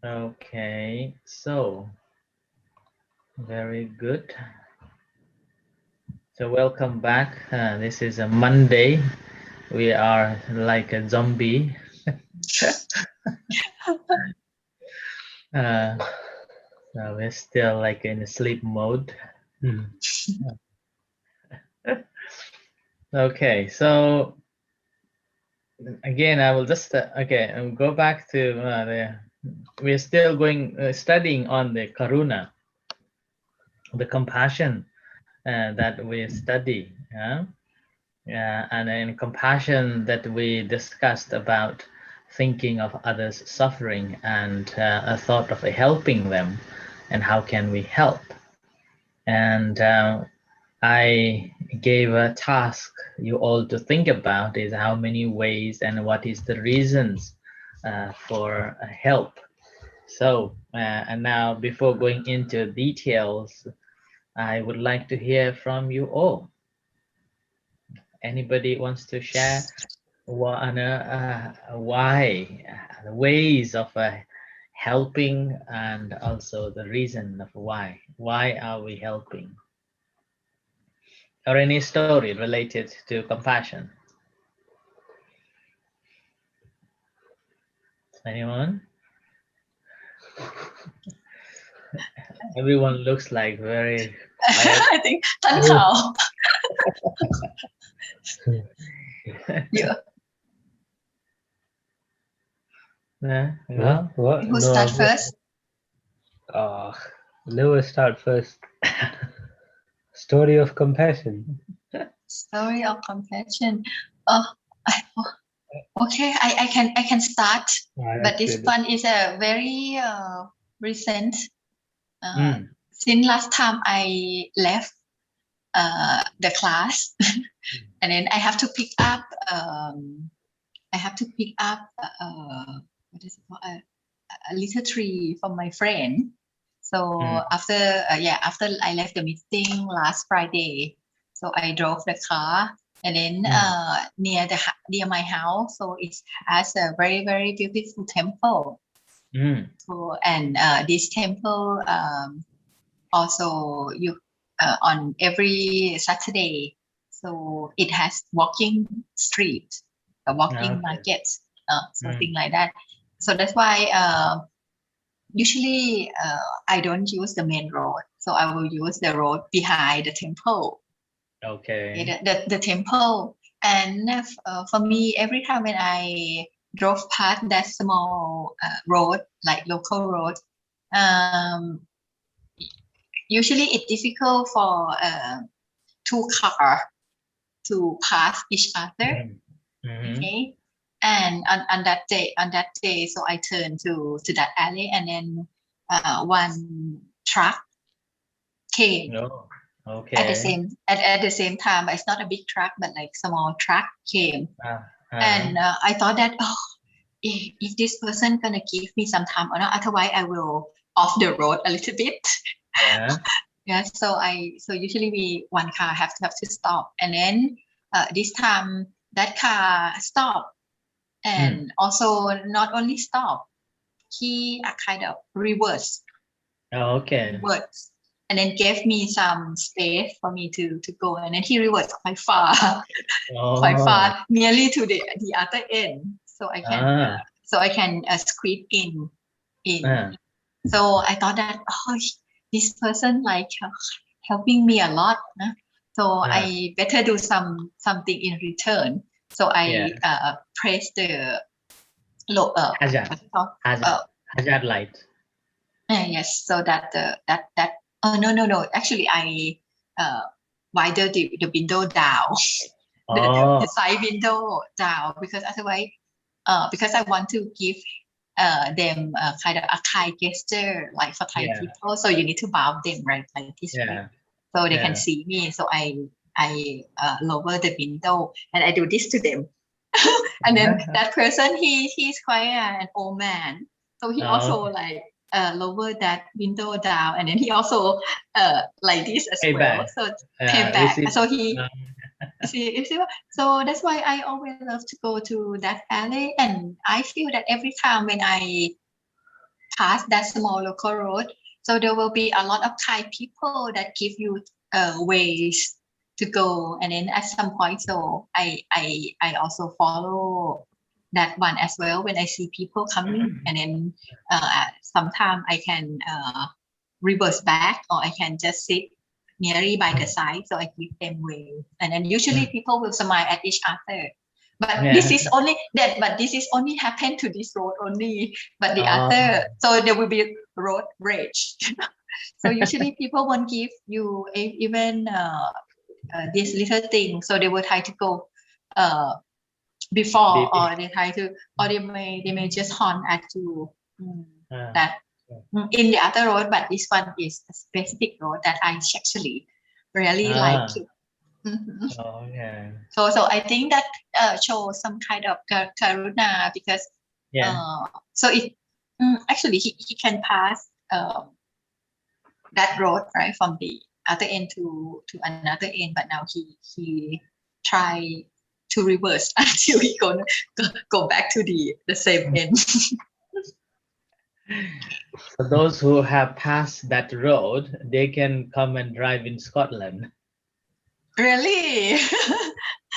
Okay, so very good. So welcome back. This is a Monday. We are like a zombie. uh, so we're still like in sleep mode. Okay, so again, I will just go back to we're still going studying on the karuna, the compassion that we study. And in compassion that we discussed about thinking of others suffering and a thought of helping them and how can we help. And I gave a task you all to think about is how many ways and what is the reasons for help. So and now before going into details, I would like to hear from you all. Anybody wants to share why, the ways of helping, and also the reason of why are we helping, or any story related to compassion? Anyone? Everyone looks like very quiet. I think Tan Khao. Yeah. Well, What? Who No, start first? never start first. Story of compassion. Story of compassion. Oh, okay. I can start, but That's this good. one is a very recent. Since last time I left the class, and then I have to pick up. I have to pick up. What is it called? A little tree from my friend. So after I left the meeting last Friday, so I drove the car, and then near my house, so it has a very very beautiful temple. So and this temple also you on every Saturday, so it has walking street, a walking market, something like that. So that's why usually I don't use the main road, so I will use the road behind the temple. Okay. The temple, and for me, every time when I drove past that small road, like local road, usually it's difficult for two cars to pass each other. Okay. And on that day, so I turned to that alley, and then one truck came. Okay. At the same time, but it's not a big truck, but like small truck came. And I thought that if this person gonna give me some time or not, otherwise I will off the road a little bit. Yeah. So usually one car have to stop, and then this time that car stopped, and also not only stop, he kind of reverse. Reverse, and then gave me some space for me to go, and then he reversed quite far, quite far, nearly to the other end, so I can squeeze in. So I thought that this person like helping me a lot, so I better do something in return. So I press the hazard light. Yes, so that no, actually I wider the window down, the side window down, because otherwise because I want to give them kind of a Thai gesture, like for Thai people, so you need to bow them right like this way, so they can see me. So I lower the window and I do this to them. And then that person, he's quite an old man, so he also like lower that window down, and then he also like this as well. So pay back. So he you see, so that's why I always love to go to that alley, and I feel that every time when I pass that small local road. So there will be a lot of Thai people that give you ways to go, and then at some point, so I also follow that one as well when I see people coming, and then sometimes I can reverse back, or I can just sit nearly by the side, so I give them way, and then usually people will smile at each other. But Yeah. this is only that. But this is only happen to this road only. But the other, so there will be road rage. So usually people won't give you even this little thing. So they will try to go before, or they try to, or they may just horn at you. That in the other road, but this one is a specific road that I actually really like it. Okay. So I think that shows some kind of karuna, because so it actually he can pass that road right from the other end to another end, but now he try to reverse until he gonna go back to the same end. For those who have passed that road, they can come and drive in Scotland. Really?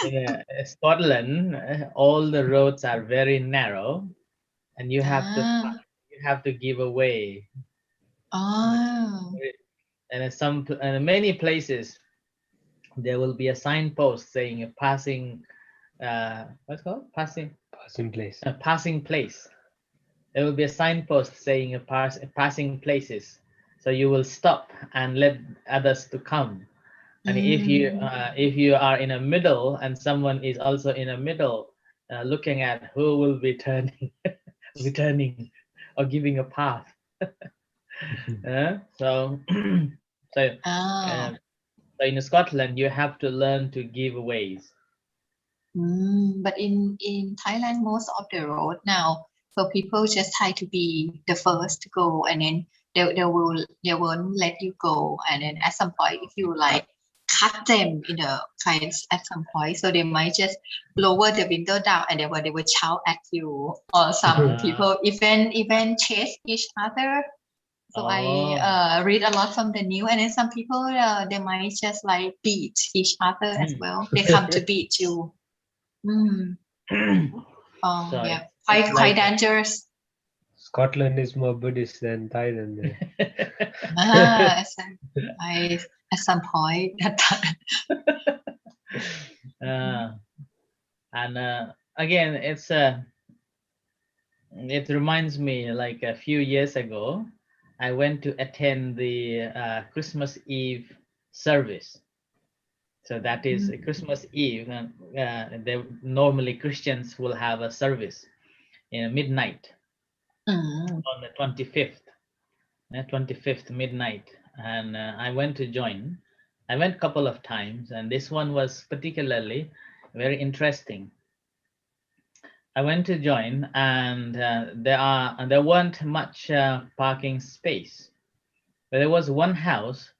In Scotland, all the roads are very narrow, and you have to give away. And in many places, there will be a signpost saying passing. What's it called? Passing place. Passing place. There will be a signpost saying passing places, so you will stop and let others to come. And if you are in a middle and someone is also in a middle, looking at who will be turning or giving a path. So in Scotland, you have to learn to give ways. But in Thailand, most of the road now, so people just try to be the first to go, and then they won't let you go. And then at some point, if you like cut them in the fence at some point, so they might just lower the window down, and they will shout at you. Or some people even chase each other. So I read a lot from the news, and then some people they might just like beat each other as well. They come to beat you. Yeah, quite dangerous. Scotland is more Buddhist than Thailand. At some point. And again, it reminds me, like a few years ago, I went to attend the Christmas Eve service. So that is Christmas Eve, and normally Christians will have a service in midnight on the 25th midnight, and I went to join. I went a couple of times, and this one was particularly very interesting. I went to join, and there weren't much parking space, but there was one house.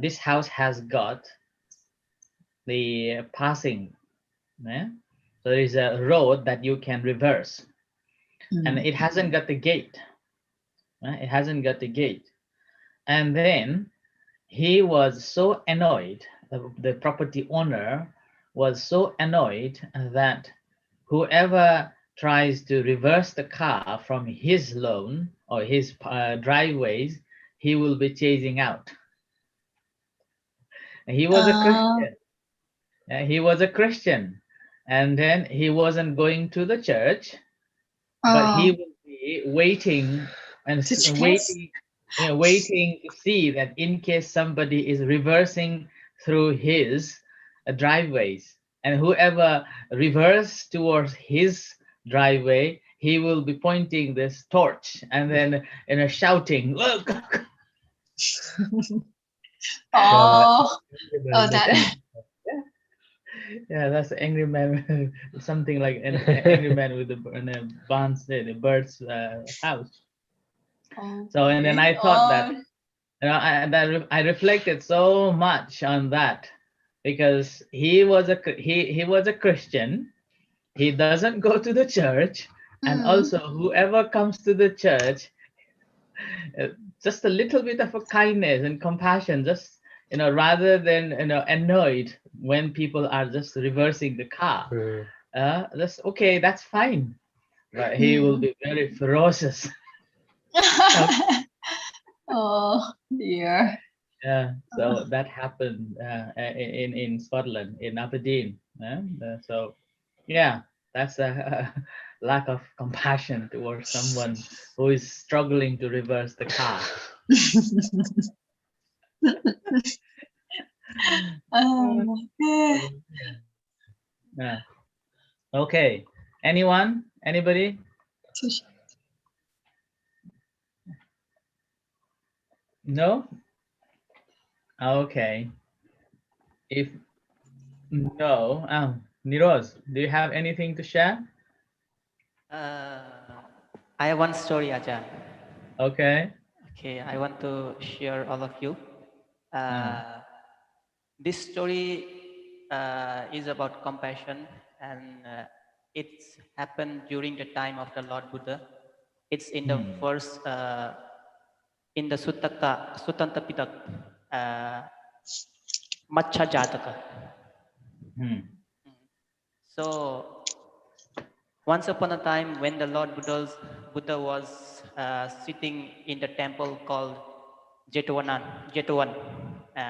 This house has got the passing. So there is a road that you can reverse, and it hasn't got the gate. It hasn't got the gate. And then he was so annoyed, the property owner was so annoyed that whoever tries to reverse the car from his lawn or his driveways, he will be chasing out. And he was a Christian. He was a Christian, and then he wasn't going to the church, but he will be waiting and waiting to see that in case somebody is reversing through his driveways, and whoever reverses towards his driveway, he will be pointing this torch and then shouting, "Look!" That. Yeah, that's an angry man. Something like an angry man with the bird's house. So, and then I thought that, I reflected so much on that, because he was a Christian. He doesn't go to the church, And Mm. also, whoever comes to the church, just a little bit of a kindness and compassion, just rather than annoyed when people are just reversing the car. That's okay. That's fine. But he will be very ferocious. Oh dear. Yeah. So that happened in Scotland, in Aberdeen. So yeah, that's a lack of compassion towards someone who is struggling to reverse the car. Okay. Yeah. Okay. Anyone? Anybody? No? Okay. If no, Niroz, do you have anything to share? I have one story, Ajahn. Okay. Okay, I want to share all of you. This story is about compassion, and it's happened during the time of the Lord Buddha. It's in the first, in the Suttanta Pitaka, Matsya Jataka. So, once upon a time, when the Lord Buddha was sitting in the temple called Jetavana,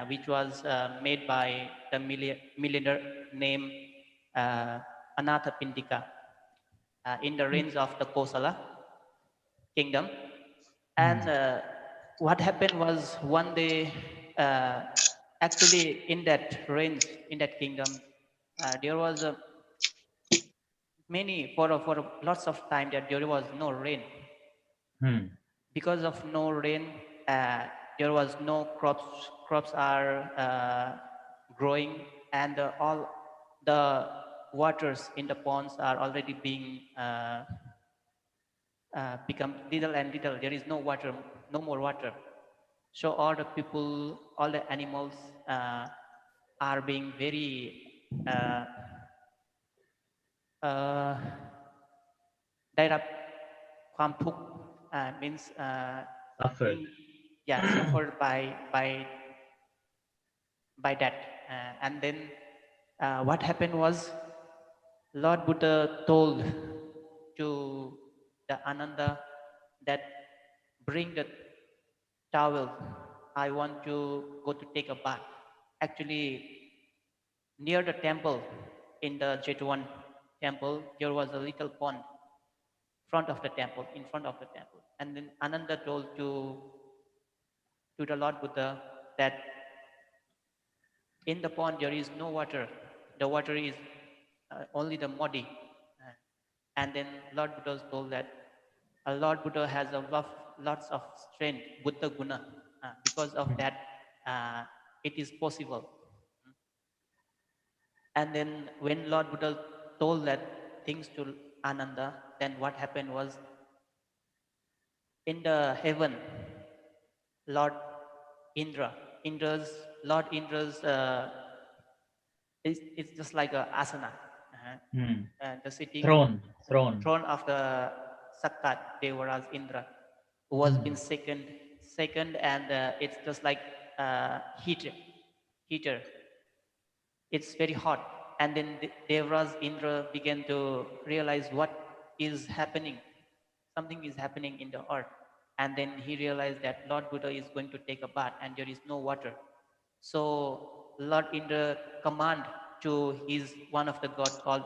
which was made by the millionaire named Anatha Pindika in the reigns of the Kosala kingdom. And what happened was one day, actually in that reigns, in that kingdom, there was a for lots of time that there was no rain. Because of no rain, there was no crops. Crops are growing, and all the waters in the ponds are already being become little and little. There is no water, no more water. So all the people, all the animals are being very uh, ได้รับความทุกข์ means Suffered. suffered by that. And then what happened was Lord Buddha told to the Ananda that bring the towel. I want to go to take a bath. Actually, near the temple, in the Jetwan temple, there was a little pond in front of the temple. And then Ananda told to the Lord Buddha that in the pond there is no water. The water is only the muddy. And then Lord Buddha told that Lord Buddha has lots of strength, Buddha Guna. Because of that, it is possible. And then when Lord Buddha told that things to Ananda, then what happened was in the heaven, Lord Lord Indra's it's just like a asana. The sitting throne of the Sakat Devara's Indra was been second, and it's just like heater. It's very hot, and then Devara's Indra began to realize what is happening. Something is happening in the earth, and then he realized that Lord Buddha is going to take a bath, and there is no water. So Lord Indra command to his one of the god called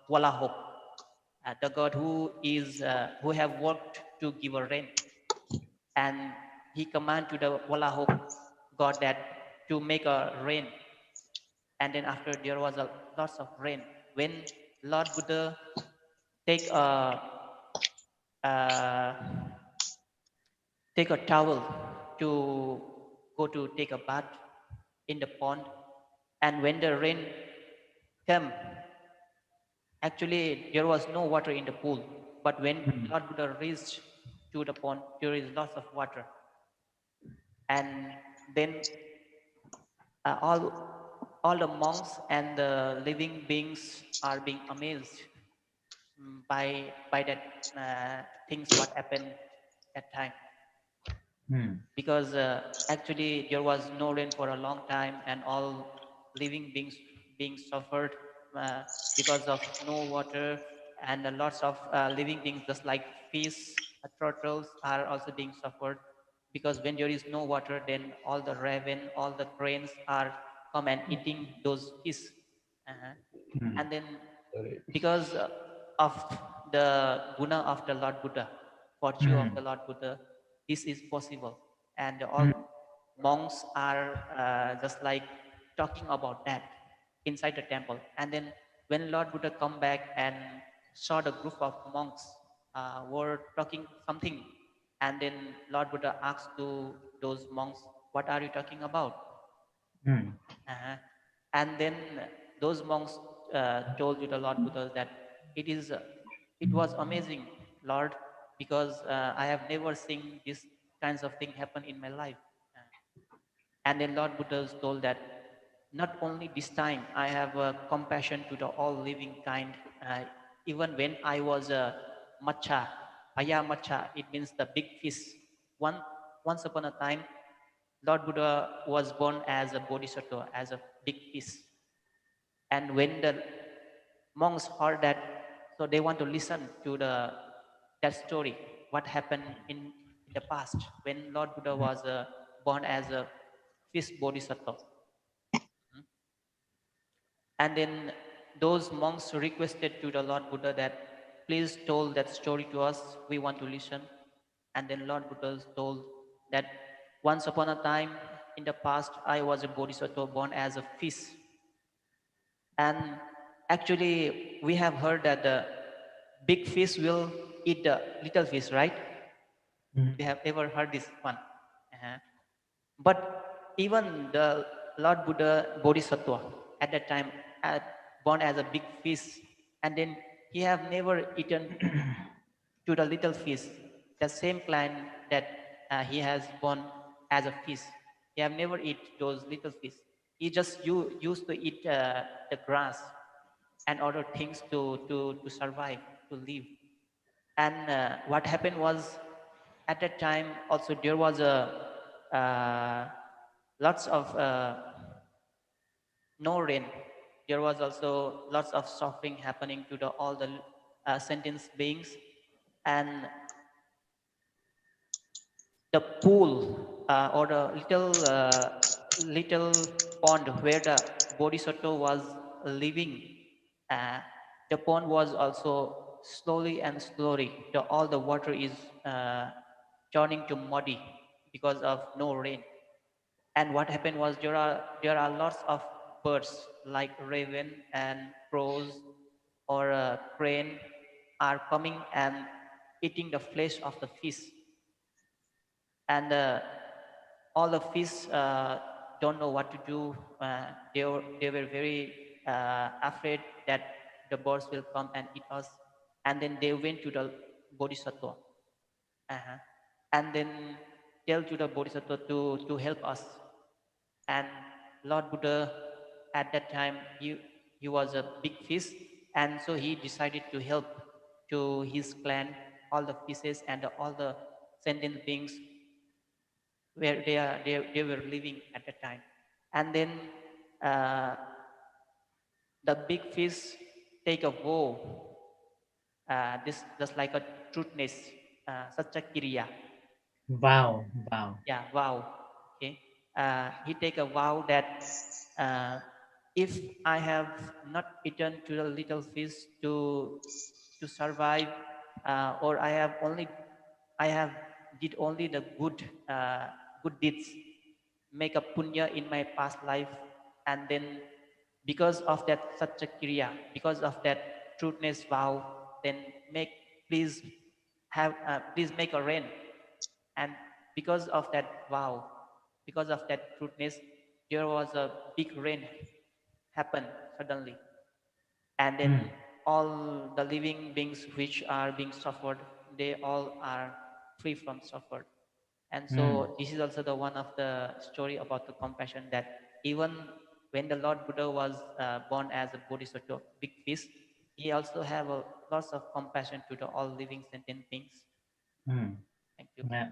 Walahop, the god who have worked to give a rain, and he command to the Walahop god that to make a rain, and then after there was a lots of rain. When Lord Buddha take uh, take a towel to go to take a bath in the pond, and when the rain came, actually there was no water in the pool, but when Lord Buddha reached to the pond, there is lots of water. And then all the monks and the living beings are being amazed by that things what happened that time. Because actually there was no rain for a long time, and all living beings being suffered uh, because of no water, and lots of living beings just like fish, turtles are also being suffered, because when there is no water, then all the raven, all the cranes are come and eating those fish. Uh, and then Sorry. because of the guna of the Lord Buddha, virtue of the Lord Buddha, this is possible. And all monks are just like talking about that inside the temple. And then when Lord Buddha come back and saw the group of monks were talking something, and then Lord Buddha asked to those monks, "What are you talking about?" Uh, and then those monks told to the Lord Buddha that it was amazing, Lord, because I have never seen these kinds of thing happen in my life. And then Lord Buddha told that not only this time I have compassion to the all living kind, even when I was a matcha, paya matcha, it means the big fish. One, once upon a time, Lord Buddha was born as a bodhisattva, as a big fish. And when the monks heard that, so they want to listen to that story, what happened in the past when Lord Buddha was born as a fish bodhisattva. Mhm. And then those monks requested to the Lord Buddha that please tell that story to us, we want to listen. And then Lord Buddha told that once upon a time in the past, I was a bodhisattva born as a fish. And actually, we have heard that the big fish will eat the little fish, right? We have ever heard this one. Uh-huh. But even the Lord Buddha Bodhisattva at that time, born as a big fish, and then he have never eaten to the little fish, the same clan that he has born as a fish. He have never eat those little fish. He just used to eat the grass and other things to survive, to live. And what happened was, at that time also there was a lots of no rain. There was also lots of suffering happening to the all the sentient beings, and the pool or the little pond where the bodhisattva was living, uh, the pond was also slowly and slowly all the water is turning to muddy because of no rain. And what happened was there are lots of birds like raven and crows or crane are coming and eating the flesh of the fish. And all the fish don't know what to do. They were very afraid that the birds will come and eat us. And then they went to the bodhisattva, uh and then tell to the bodhisattva to help us. And Lord Buddha at that time, he was a big fish, and so he decided to help to his clan, all the fishes and all the sentient beings where they were living at the time. And then uh, the big fish take a vow, this just like a truthness, such a kriya. Wow, wow. Yeah, vow. Okay, he take a vow that uh, if I have not eaten to the little fish to survive, or I have did only the good deeds, make a punya in my past life, and then because of that such a kriya, because of that truthness vow, then make please please make a rain. And because of that vow, because of that truthness, there was a big rain happen suddenly. And then all the living beings which are being suffered, they all are free from suffered. And so this is also the one of the story about the compassion, that even when the Lord Buddha was born as a bodhisattva, big fish, he also have a lots of compassion to the all living sentient beings. Thank you. Yeah.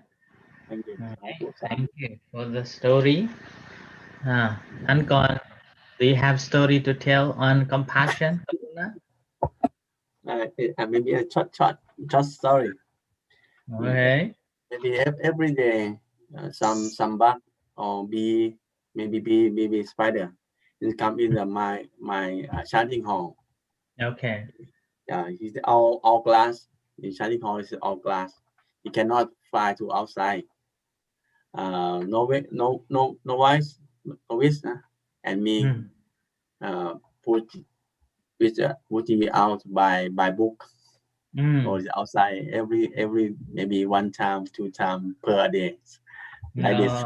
Thank you. Okay, thank you for the story. Ankon, do you have story to tell on compassion? Maybe a short story. Okay. Maybe every day, some bug or bee, maybe bee spider, will come in my chanting hall. Okay. It's all glass. The chanting hall is all glass. You cannot fly to outside. No way, no voice, and me put it out by book. Or outside every maybe 1 time, 2 time per day, like this.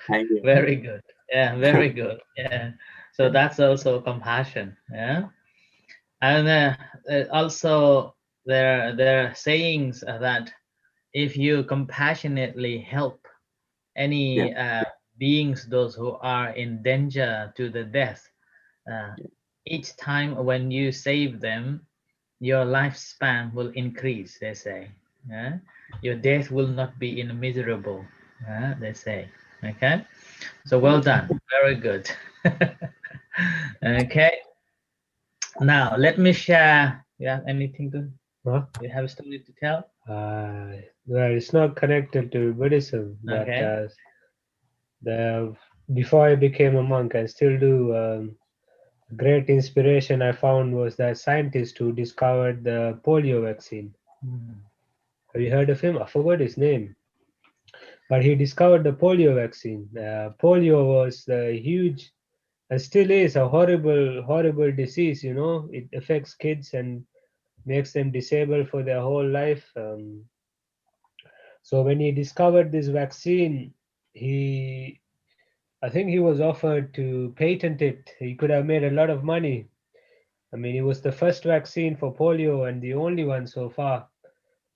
Thank you. Very good. Yeah, very good. Yeah. So that's also compassion. Yeah. And also there are sayings that if you compassionately help any beings, those who are in danger to the death, each time when you save them, your lifespan will increase, they say. Your death will not be miserable, they say. Okay, so well done, very good. Okay, now let me share. Yeah, anything to you have a story to tell? Well, it's not connected to Buddhism, but Okay. Before I became a monk, I still do. Great inspiration I found was that scientist who discovered the polio vaccine. Have you heard of him? I forgot his name. But he discovered the polio vaccine. Polio was a huge, and still is a horrible disease. You know, it affects kids and makes them disabled for their whole life. So when he discovered this vaccine, I think he was offered to patent it. He could have made a lot of money. I mean, it was the first vaccine for polio and the only one so far.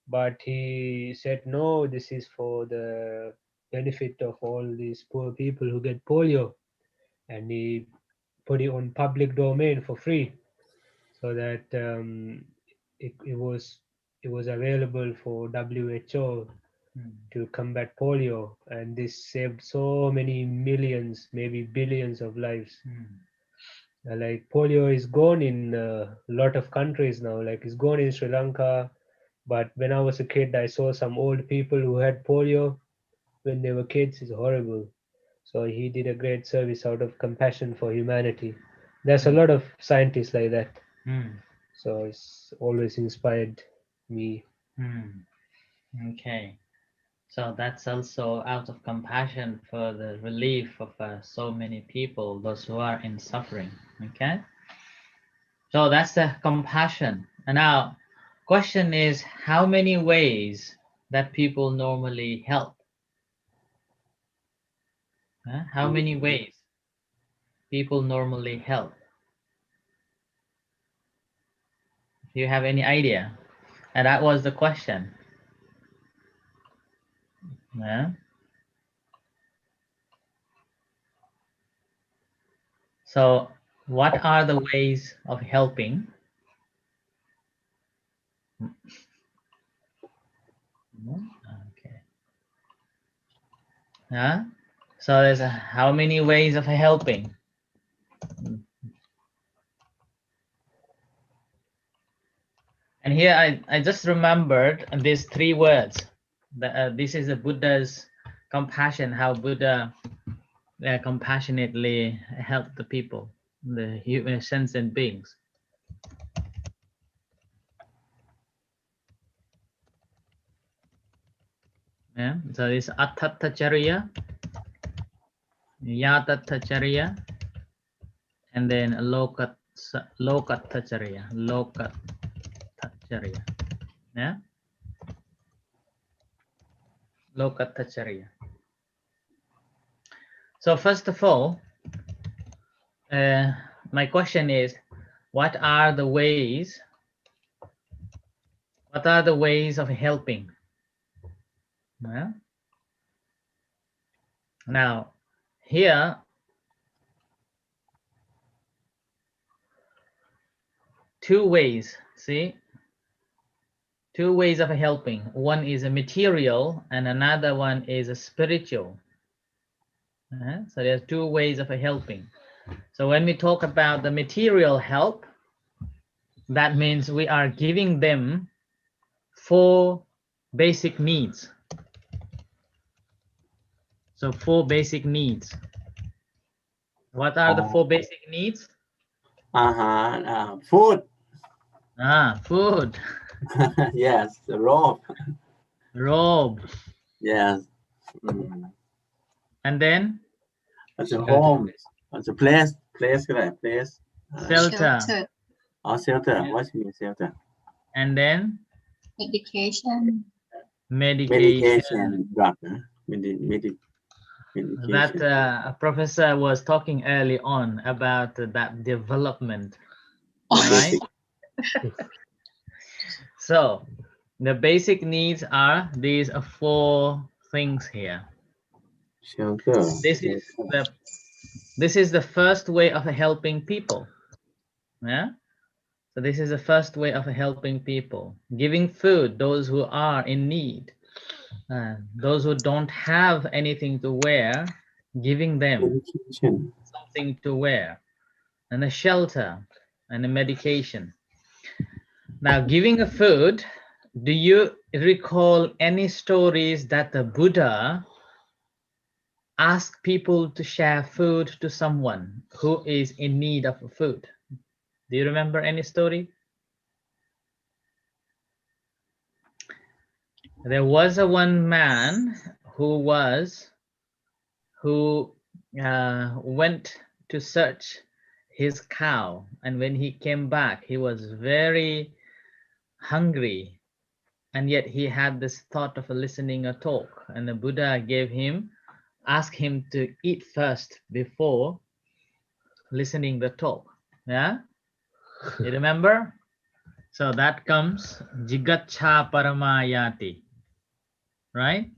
But he said, no, this is for the benefit of all these poor people who get polio. And he put it on public domain for free, so that it was available for WHO to combat polio, and this saved so many millions, maybe billions of lives. Like polio is gone in a lot of countries now, like it's gone in Sri Lanka. But when I was a kid, I saw some old people who had polio when they were kids. It's horrible. So he did a great service out of compassion for humanity. There's a lot of scientists like that. So it's always inspired me. Okay, so that's also out of compassion for the relief of so many people, those who are in suffering. Okay, so that's the compassion. And now question is, how many ways that people normally help? How many ways people normally help? Do you have any idea? And that was the question. So what are the ways of helping? Okay. So there's how many ways of helping? And here I just remembered these 3 words. This is the Buddha's compassion, how Buddha compassionately helped the people, the human sentient beings. So this Attatacharya, Yatatacharya, and then Lokatacharya. Yeah. Lokatacharya. So first of all, my question is, what are the ways of helping? Now here two ways. See, two ways of helping. One is a material and another one is a spiritual. So there's two ways of helping. So when we talk about the material help, that means we are giving them 4 basic needs. So 4 basic needs. What are the 4 basic needs? Food. Food. Yes, the robe. Robe. Yes. And then? It's a home. It's a place. Place. Shelter. Or shelter. What means shelter? And then? Medication. Medication. Drug. Medication. That a professor was talking early on about that development, right? So the basic needs are these 4 things here. Shelter. This is the first way of helping people. Yeah. So this is the first way of helping people, giving food those who are in need, those who don't have anything to wear, giving them something to wear, and a shelter and a medication. Now, giving a food, do you recall any stories that the Buddha asked people to share food to someone who is in need of food? Do you remember any story? There was one man who went to search his cow, and when he came back, he was very hungry, and yet he had this thought of listening a talk, and the Buddha asked him to eat first before listening the talk. Yeah, you remember? So that comes Jigacha Paramayati, right?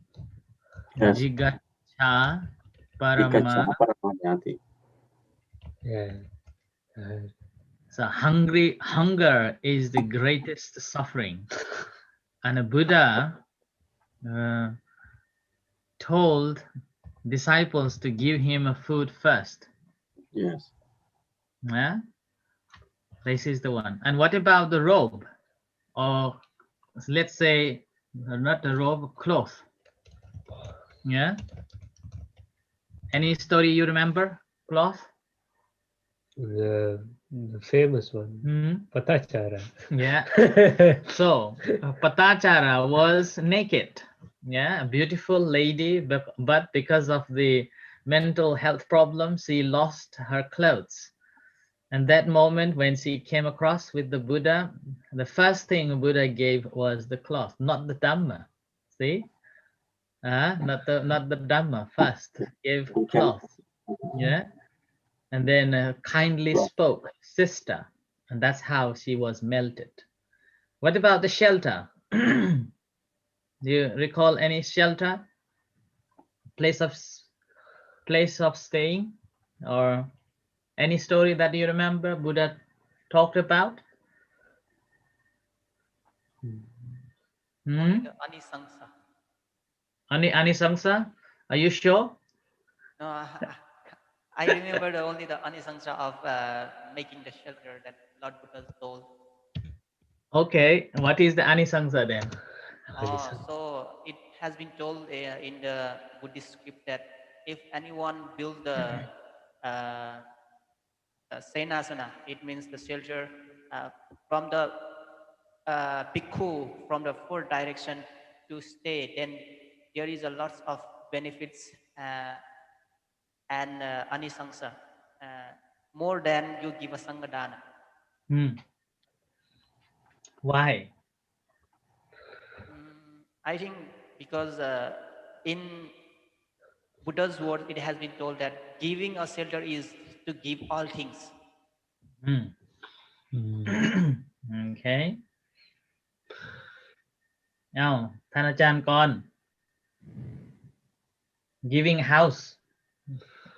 Yes. Jigacha Paramayati. Yeah. So hunger is the greatest suffering, and a Buddha told disciples to give him a food first. Yes. Yeah, this is the one. And what about the robe, or let's say not the robe, cloth? Yeah. Any story you remember? Cloth. The famous one, Patachara. Yeah. So Patachara was naked. Yeah, a beautiful lady, but because of the mental health problems, she lost her clothes. And that moment when she came across with the Buddha, the first thing Buddha gave was the cloth, not the Dhamma. See, not the Dhamma. First gave cloth. Yeah. And then kindly spoke, sister, and that's how she was melted. What about the shelter? Do you recall any shelter, place of staying, or any story that you remember Buddha talked about? The Anisangsa. Anisangsa? Are you sure? No, I remember only the Anisangsa of making the shelter that Lord Buddha told. Okay, what is the Anisangsa then? So it has been told in the Buddhist script that if anyone builds the Senasana, it means the shelter from the bhikkhu from the 4 direction to stay, then there is a lot of benefits and anisangsa, more than you give a sangadana. Why? I think because in Buddha's word, it has been told that giving a shelter is to give all things. Okay. Now, Thanachan Kon. Giving house.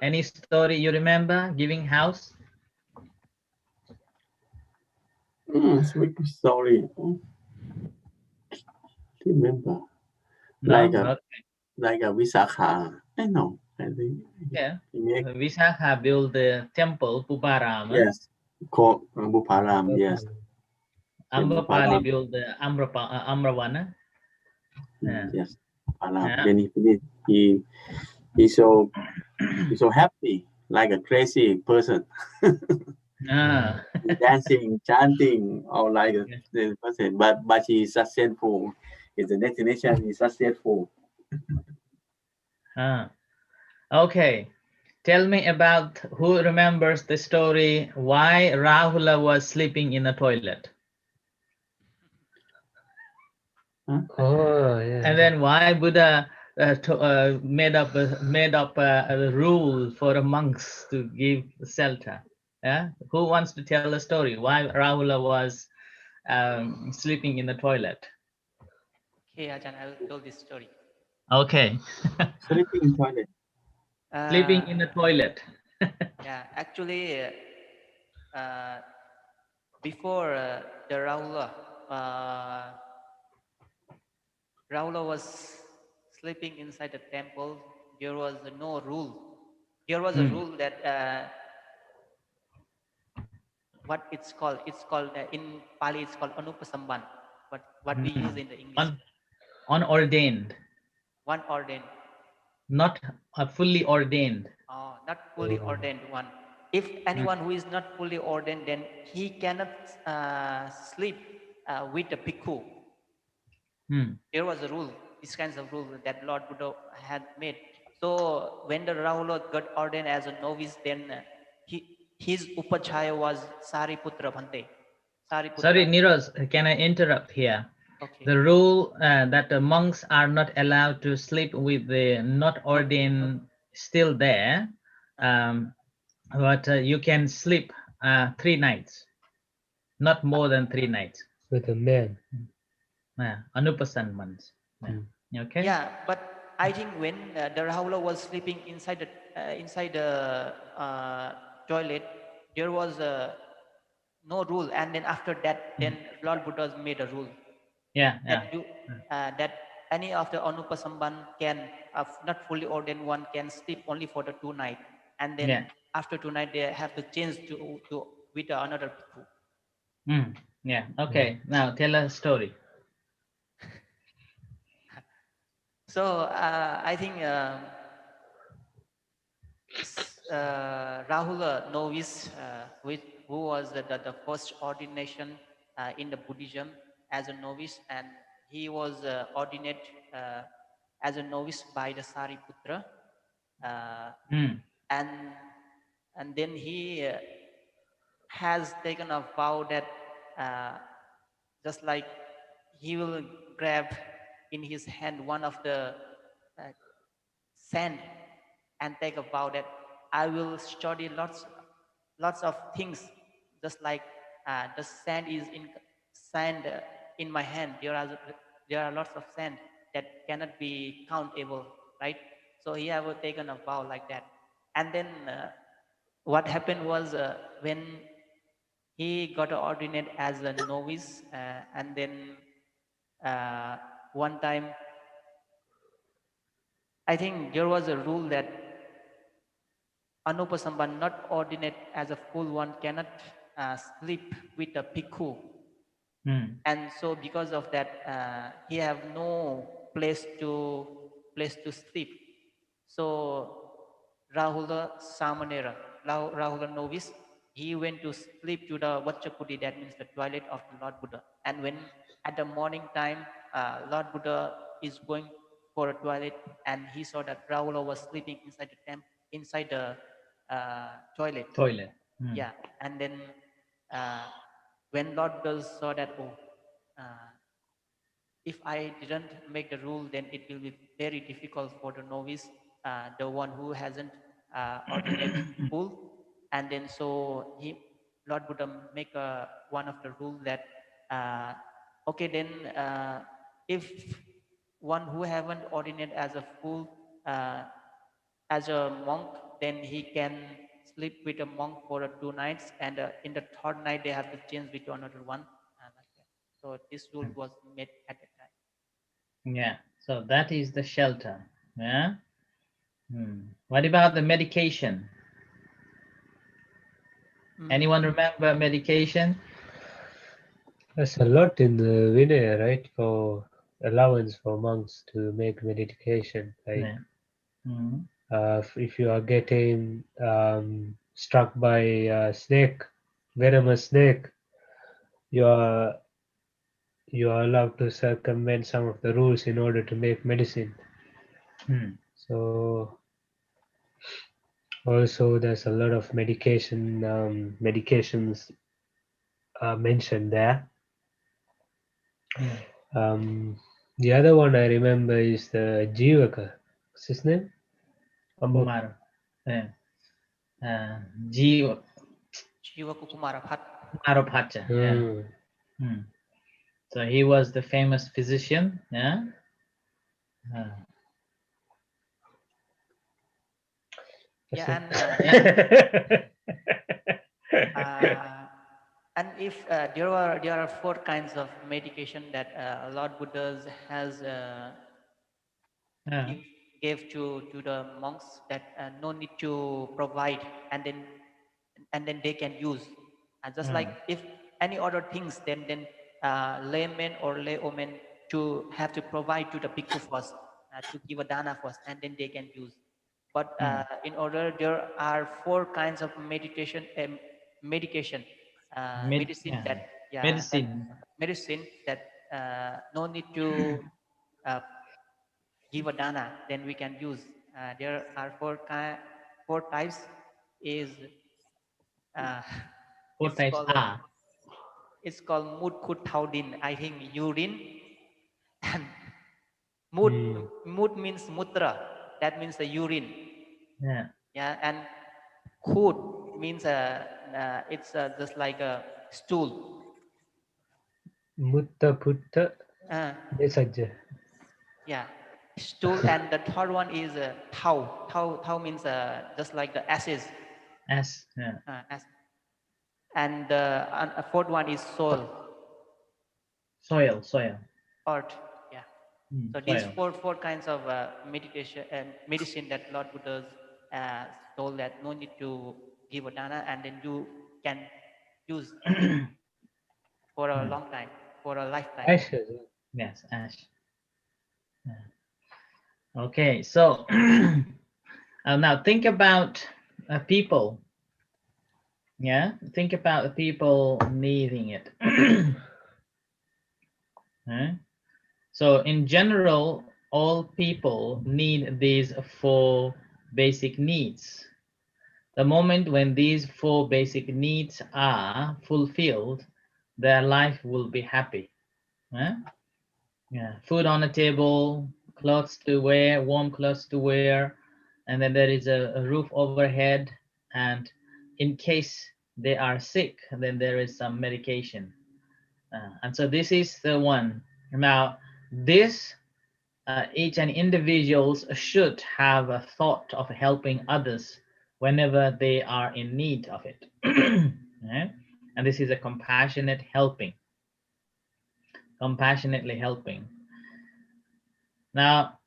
Any story you remember? Giving house? Sweet story. Remember, No, like a not Visakha. I know. I think yeah. he make Visakha built the temple Puparama. yes. Called Buparam. Yes, in Amrapali Buparam. built the Amravana. Yeah. Yes, Buparam. Yeah. Then he finished. He so he's so happy, like a crazy person, Ah. dancing, chanting, or like a Yeah. the person. But he's successful. His destination is successful. Ah. Okay. Tell me about who remembers the story why Rahula was sleeping in the toilet. Oh, yeah. And then why Buddha made up a rule for the monks to give shelter. Yeah, who wants to tell the story why Rahula was sleeping in the toilet? Okay, Ajahn, I will tell this story. Okay. Sleeping in toilet. Sleeping in the toilet. Yeah, actually, before the Rahula was sleeping inside the temple. There was no rule. There was a rule that what it's called. It's called in Pali. It's called anupasamban. But what we use in the English, Unordained, one ordained, not fully ordained. not fully ordained one. If anyone who is not fully ordained, then he cannot sleep with a bhikkhu. There was a rule, these kinds of rules that Lord Buddha had made. So when the Rahula got ordained as a novice, then his upachaya was Sariputra Bhante. Sorry, Niraj, can I interrupt here? Okay. The rule that the monks are not allowed to sleep with the not ordained still there, but you can sleep 3 nights, not more than 3 nights. With a man. Anupasanmans. Okay. Yeah, but I think when the Rahula was sleeping inside the toilet, there was no rule, and then after that, then Lord Buddha made a rule. Yeah. That any of the Anupasamban can, not fully ordained one, can sleep only for the 2 nights, and then after 2 nights they have to change to with another bhikkhu. Yeah. Okay. Now tell a story. So I think Rahula novice, who was the first ordination in the Buddhism as a novice, and he was ordinated as a novice by the Sariputra, and then he has taken a vow that just like he will grab in his hand one of the sand and take a vow that I will study lots of things, just like the sand in my hand. There are lots of sand that cannot be countable, right? So he have taken a vow like that, and then what happened was when he got ordinated as a novice, and then one time I think there was a rule that Anupasamban, not ordinate as a full one, cannot sleep with a bhikkhu. And so because of that, he have no place to sleep. So Rahula Samanera, Rahula novice, he went to sleep to the Vachakuti, that means the toilet of the Lord Buddha. And when at the morning time, Lord Buddha is going for a toilet, and he saw that Rahula was sleeping inside the toilet. Yeah, and then when Lord Buddha saw that, if I didn't make the rule, then it will be very difficult for the novice, the one who hasn't ordinated full. And then so Lord Buddha make one of the rule that, okay, then if one who haven't ordinated as a full, as a monk, then he can sleep with a monk for 2 nights, and in the third night they have to change with another one. Like that. So this rule was made at the time. Yeah. So that is the shelter. Yeah. What about the medication? Anyone remember medication? There's a lot in the Vinaya, right, for allowance for monks to make medication. Like, Yeah. if you are getting struck by a snake, venomous snake, you are allowed to circumvent some of the rules in order to make medicine. So also there's a lot of medications mentioned there. The other one I remember is the Jivaka. What's his name? Kumara. Jiva Kumara Bhatt. Bhatta. Yeah. So he was the famous physician. Yeah. And if there are 4 kinds of medication that Lord Buddha has gave to the monks, that no need to provide, and then they can use. Just like if any other things, then laymen or laywomen to have to provide to the bhikkhu first, to give a dana first, and then they can use. But in order, there are 4 kinds of medication, medicine that no need to give a dana, then we can use. There are 4 types. Is 4 types are. It's called mud khut thau din. I think urine. And mud means mutra. That means the urine. Yeah. Yeah. And khut means it's just like a stool. Mutta putta desajja. Yeah, stool. And the third one is thau. Thau means just like the ashes. Yeah. And the fourth one is soil. Soil. Earth. Yeah. So these four kinds of meditation and medicine that Lord Buddha told that no need to give a dana, and then you can use for a long time, for a lifetime. Ashes. Yes, ash. Yeah. Okay, so now think about people. Yeah, think about the people needing it. So in general, all people need these 4 basic needs. The moment when these 4 basic needs are fulfilled, their life will be happy. Yeah, food on the table, clothes to wear, warm clothes to wear, and then there is a roof overhead, and in case they are sick, then there is some medication. And so this is the one. Now, this each and individuals should have a thought of helping others whenever they are in need of it. And this is a compassionate helping. Compassionately helping. Now,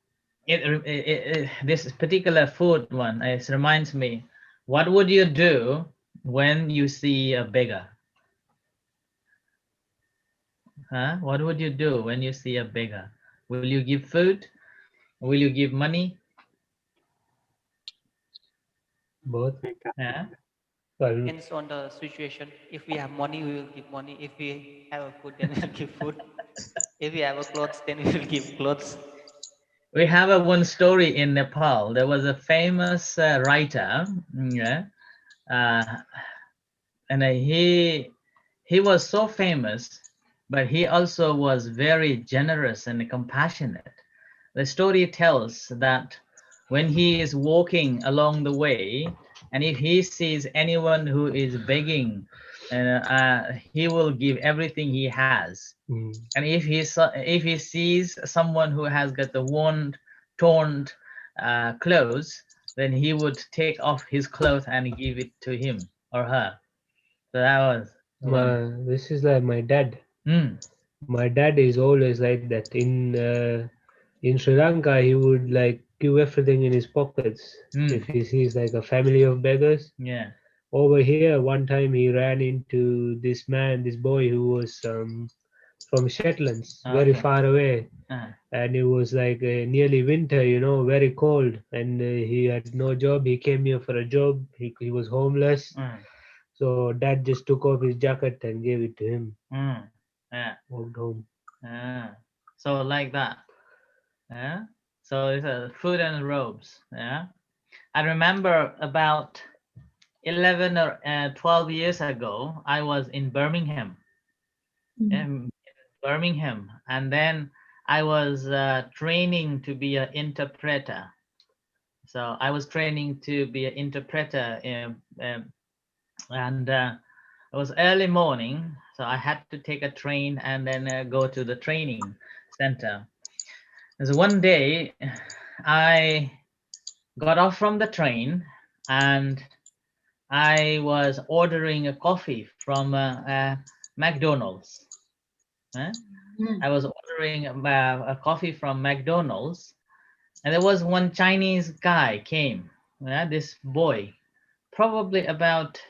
this particular food one, it reminds me, what would you do when you see a beggar? What would you do when you see a beggar? Will you give food? Will you give money? Both. Yeah. Depends on the situation. If we have money, we will give money. If we have food, then we'll give food. If we have clothes, then we will give clothes. We have one story in Nepal. There was a famous writer, and he was so famous, but he also was very generous and compassionate. The story tells that when he is walking along the way, and if he sees anyone who is begging, he will give everything he has. And if he sees someone who has got the torn clothes, then he would take off his clothes and give it to him or her. So that was one. This is like my dad. Mm. My dad is always like that. In Sri Lanka, he would like give everything in his pockets if he sees like a family of beggars. Yeah. Over here, one time he ran into this boy who was from Shetlands, very Okay. far away, Uh-huh. and it was like nearly winter, very cold, and he had no job. He came here for a job. He was homeless, so dad just took off his jacket and gave it to him. Yeah. Walked home. So like that. Yeah. So it's food and robes. Yeah. I remember about 11 or 12 years ago, I was in Birmingham. Birmingham, and then I was training to be an interpreter. So I was training to be an interpreter, and it was early morning, so I had to take a train and then go to the training center. And so one day, I got off from the train and I was ordering a coffee from McDonald's. I was ordering a coffee from McDonald's, and there was one Chinese guy came. This boy, probably about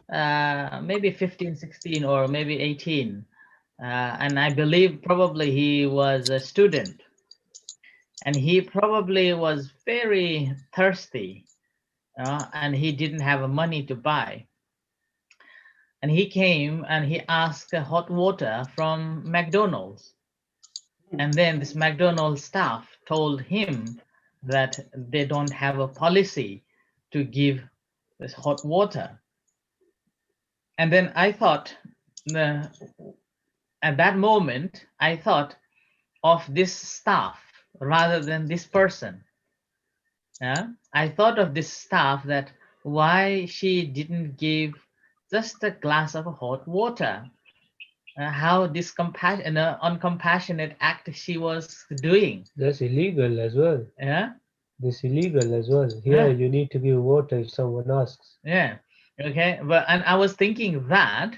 maybe 15, 16, or maybe 18. And I believe probably he was a student. And he probably was very thirsty, and he didn't have money to buy. And he came and he asked hot water from McDonald's. And then this McDonald's staff told him that they don't have a policy to give this hot water. And then I thought, at that moment, I thought of this staff rather than this person. I thought of this staff, that why she didn't give just a glass of hot water. How this uncompassionate act she was doing. That's illegal as well. Yeah. That's illegal as well. Here, you need to give water if someone asks. Yeah. Okay. And I was thinking that,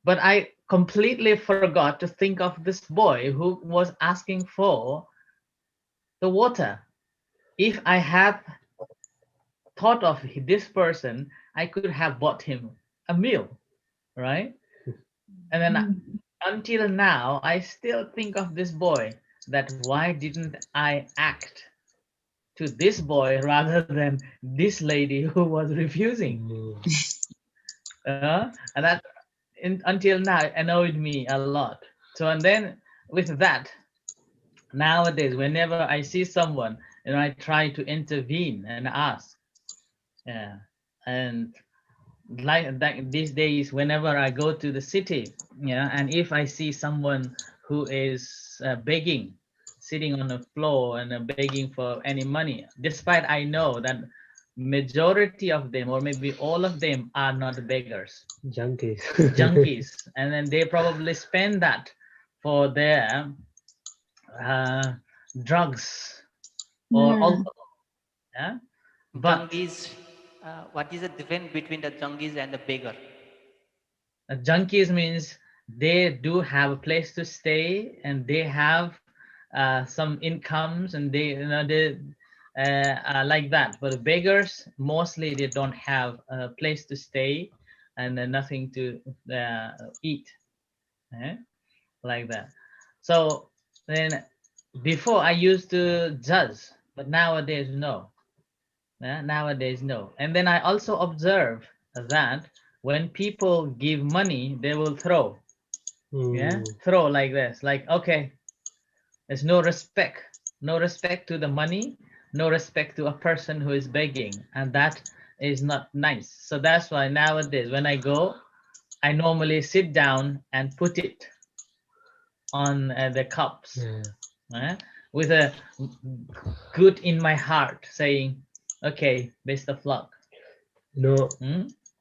but I completely forgot to think of this boy who was asking for the water. If I had thought of this person, I could have bought him a meal, right? And then until now, I still think of this boy, that why didn't I act to this boy rather than this lady who was refusing? And that until now annoyed me a lot. So, and then with that, nowadays, whenever I see someone, I try to intervene and ask. Yeah. And like that, these days, whenever I go to the city, and if I see someone who is begging, sitting on the floor and begging for any money, despite I know that majority of them, or maybe all of them, are not beggars, junkies, and then they probably spend that for their drugs or alcohol. Yeah, but junkies. What is the difference between the junkies and the beggar? Junkies means they do have a place to stay, and they have some incomes, and they like that. But the beggars, mostly they don't have a place to stay and nothing to eat, like that. So then before I used to judge, but nowadays no. Nowadays no. And then I also observe that when people give money, they will throw. Throw like this, like, okay, there's no respect to the money, no respect to a person who is begging, and that is not nice. So that's why nowadays when I go, I normally sit down and put it on the cups, with a good in my heart, saying, okay, best of luck. No,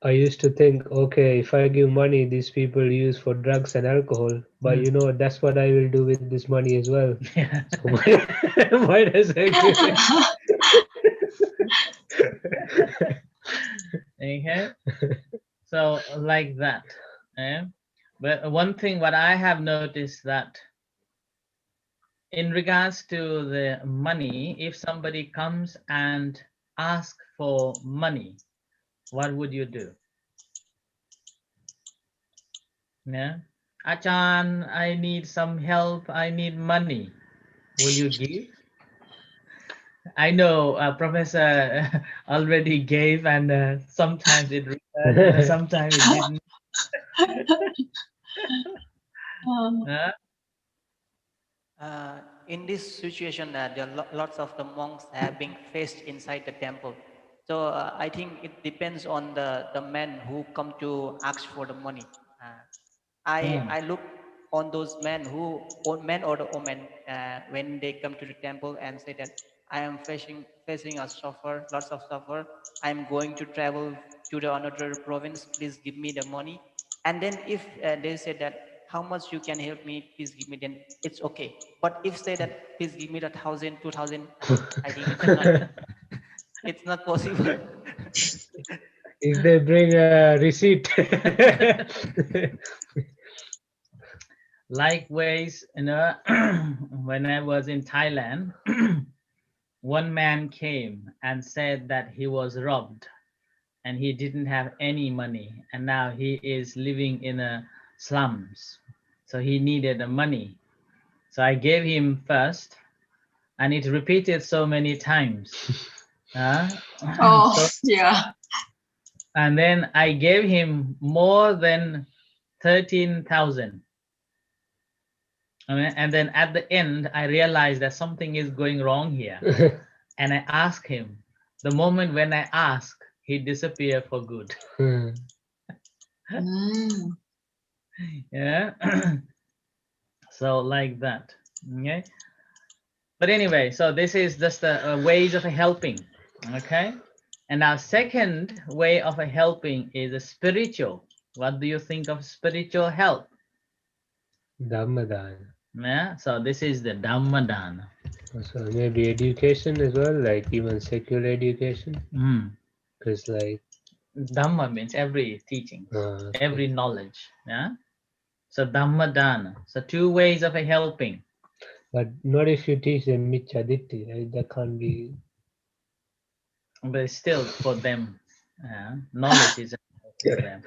I used to think, okay, if I give money, these people use for drugs and alcohol, but that's what I will do with this money as well. So why does I give it? Okay, so like that. But one thing what I have noticed that in regards to the money, if somebody comes and asks for money, what would you do? Yeah, Achan, I need some help. I need money. Will you give? I know Professor already gave, and sometimes it returned, sometimes it didn't. In this situation, there are lots of the monks have been faced inside the temple. So I think it depends on the men who come to ask for the money. I look on those men men or the women, when they come to the temple and say that I am facing a suffer, lots of suffer. I am going to travel to the another province. Please give me the money. And then if they say that how much you can help me, please give me, then it's okay. But if say that please give me the 1,000, 2,000, I think it's not possible. If they bring a receipt. Likewise, when I was in Thailand, one man came and said that he was robbed and he didn't have any money, and now he is living in a slums, so he needed the money. So I gave him first, and it repeated so many times. Oh, So, yeah. and then I gave him more than 13,000. And then at the end, I realized that something is going wrong here. And I asked him. The moment when I asked, he disappeared for good. Yeah. So like that. Okay. But anyway, so this is just the ways of helping. Okay. And our second way of helping is a spiritual. What do you think of spiritual help? Dhammadana. Yeah. So this is the Dhammadana. So maybe education as well, like even secular education. Because like Dhamma means every teaching, every knowledge. Yeah. So Dhammadana. So two ways of helping. But not if you teach them Michaditti, right? That can't be. But still for them, knowledge is for them.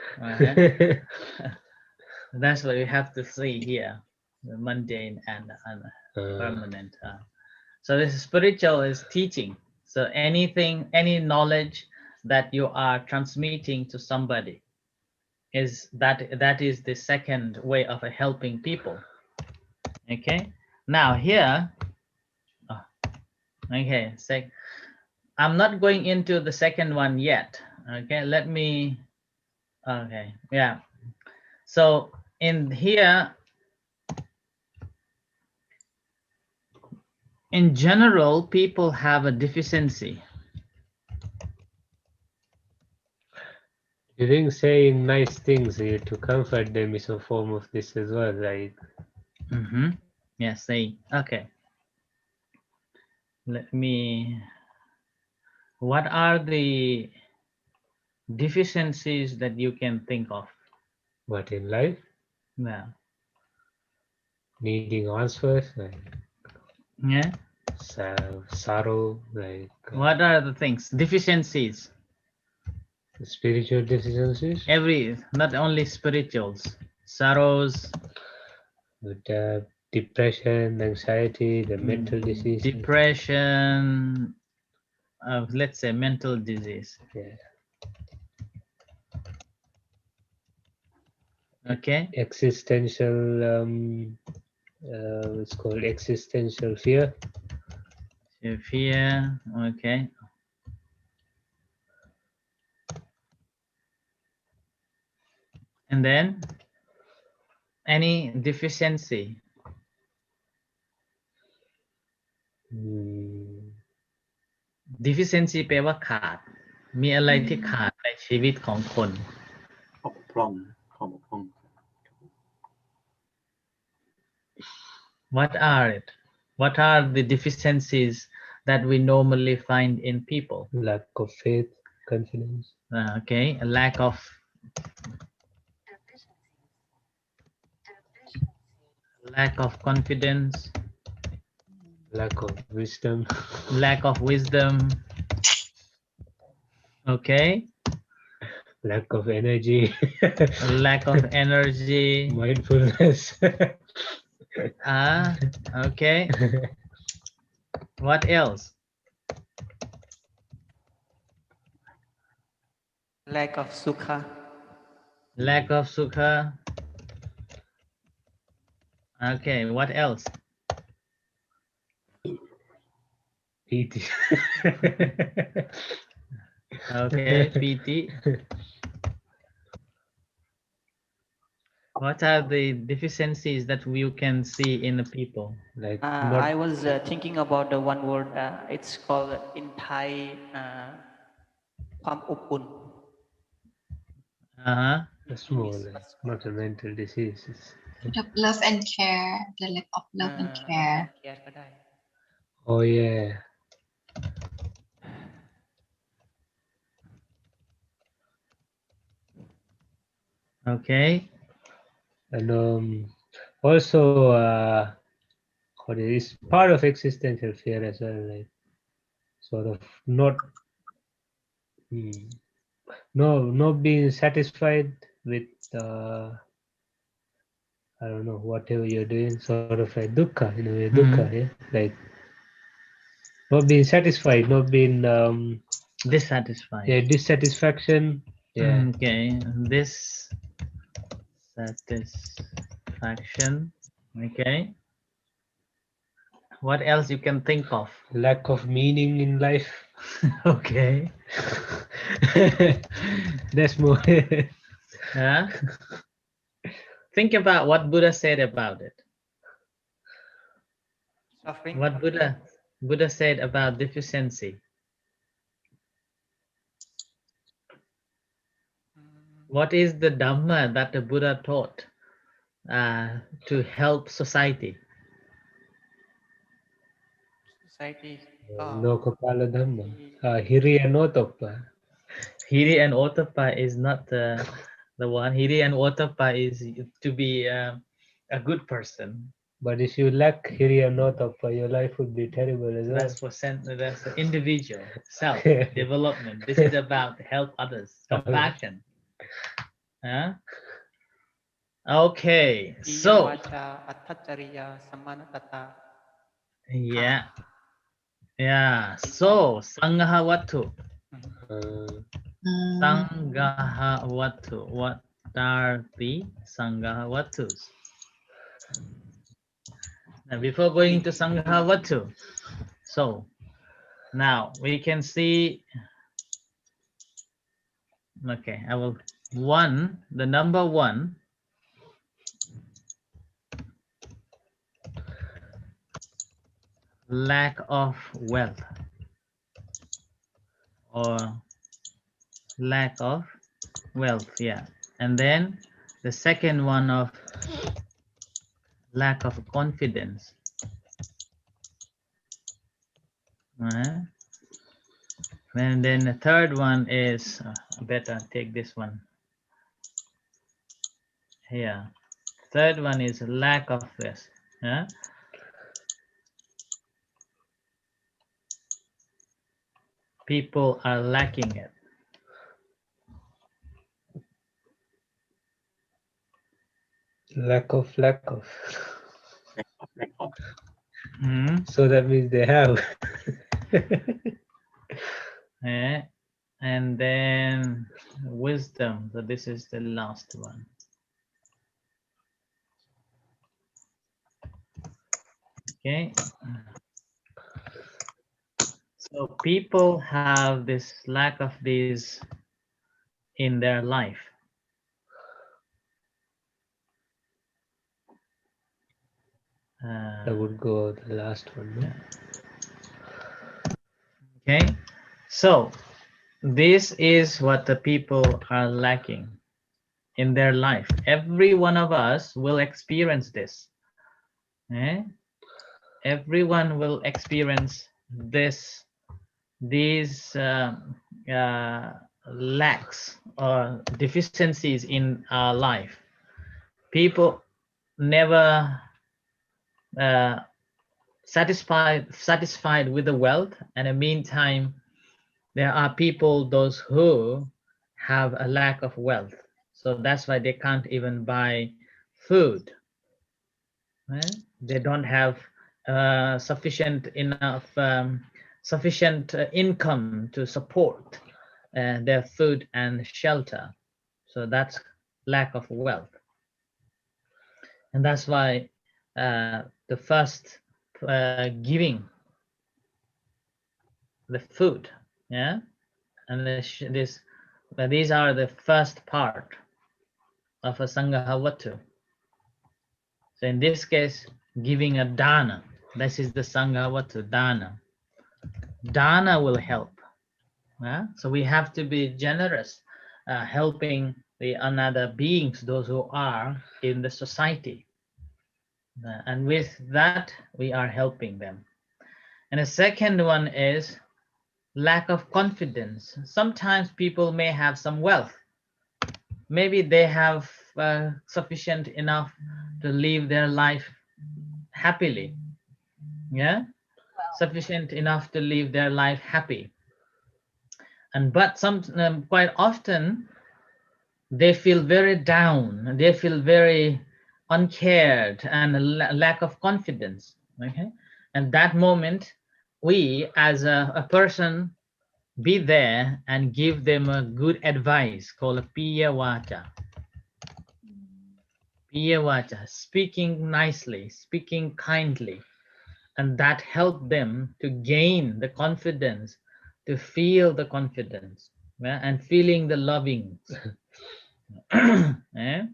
That's what we have to see here, the mundane and permanent. So this spiritual is teaching. So anything, any knowledge that you are transmitting to somebody is that is the second way of helping people. Okay. Now here, okay, I'm not going into the second one yet. Okay, let me, okay, yeah. So in here, in general, people have a deficiency. You think saying nice things to comfort them is a form of this as well, right? Yeah, say, okay. Let me, what are the deficiencies that you can think of? What in life? Yeah. Needing answers, like Yeah. Sorrow, like what are the things? Deficiencies. Spiritual deficiencies? Not only spirituals, sorrows. With depression, anxiety, the mental disease. Depression, let's say mental disease. Yeah. Okay. Existential, it's called existential fear. Fear, okay. And then any deficiency. Deficiency แปลว่าขาด มีอะไรที่ขาดในชีวิตของคน What are it? What are the deficiencies that we normally find in people? Lack of faith, confidence. Okay, a lack of confidence, Lack of wisdom. lack of wisdom. Okay, Lack of energy. lack of energy. Mindfulness. Okay. What else? Lack of sukha. Lack of sukha. Okay, what else? Piti. Okay, PT. What are the deficiencies that you can see in the people? Like I was thinking about the one word. It's called in Thai ความอบอุ่น That's more like not a mental disease. The love and care, the lack of love and care. ก็ได้ Oh yeah. Okay. And also what is part of existential fear as well, like sort of not not being satisfied with I don't know, whatever you're doing, sort of like dukkha, in a way, dukkha, yeah, like not being satisfied, not being Dissatisfied. yeah, dissatisfaction, yeah. Okay, dissatisfaction. Okay. What else you can think of? Lack of meaning in life. Okay. That's more. Huh? Think about what Buddha said about it. suffering What Buddha said about deficiency. What is the Dhamma that the Buddha taught to help society? society Lokapala Dhamma. Hiriya Notappa. Hiri and Ottappa is not the one. Hiri and Ottappa is to be a good person. But if you lack Hiriya Notappa, your life would be terrible as well. That's the individual self-development. This is about help others, compassion. Huh? Okay, so วาจาอัตถจริยาสัมมานัตตา yeah. So Sangha Wattu. Sangha Wattu. What are the Sangha Wattus? Now, before going to Sangha Wattu, so now we can see. Okay, I will the number one. Lack of wealth or lack of wealth, yeah. And then the second one of lack of confidence. And then the third one is better take this one. Yeah. Third one is lack of this. Yeah. People are lacking it. Lack of. So that means they have. Yeah. And then wisdom. So this is the last one. Okay. So people have this lack of these in their life. That would go the last one. No? Okay, so this is what the people are lacking in their life. Every one of us will experience this. Everyone will experience these lacks or deficiencies in our life, people never satisfied with the wealth, and in the meantime there are people those who have a lack of wealth, so that's why they can't even buy food, right? They don't have sufficient income to support their food and shelter, so that's lack of wealth. And that's why the first giving the food, yeah, and these are the first part of a Sanghavatu. So in this case, giving a dana, this is the Sanghavatu, dana. Dana will help. Yeah? So we have to be generous, helping the another beings, those who are in the society. And with that, we are helping them. And the second one is lack of confidence. Sometimes people may have some wealth. Maybe they have sufficient enough to live their life happily. Yeah, sufficient enough to live their life happy. And but quite often they feel very down. They feel very uncared and a lack of confidence. Okay, and that moment, we as a person be there and give them a good advice called a piya vacha. Piya vacha, speaking nicely, speaking kindly, and that helped them to gain the confidence, to feel the confidence, yeah, and feeling the loving. Yeah?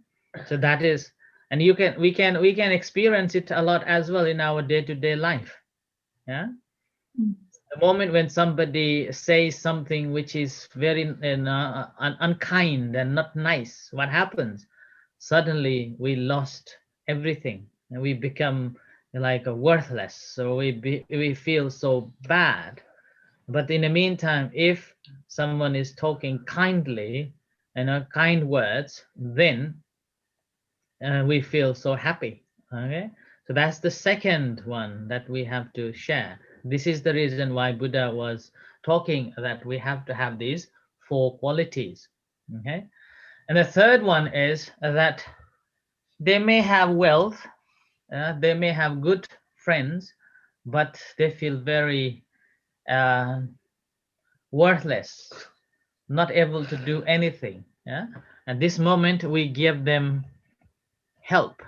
So that is, and we can experience it a lot as well in our day-to-day life. Yeah. The moment when somebody says something which is very unkind and not nice, what happens? Suddenly we lost everything and we become like a worthless. So we feel so bad. But in the meantime, if someone is talking kindly and kind words, then we feel so happy. Okay, so that's the second one that we have to share. This is the reason why Buddha was talking that we have to have these 4 qualities. Okay, and the third one is that they may have wealth, they may have good friends, but they feel very worthless, not able to do anything. Yeah, at this moment we give them help.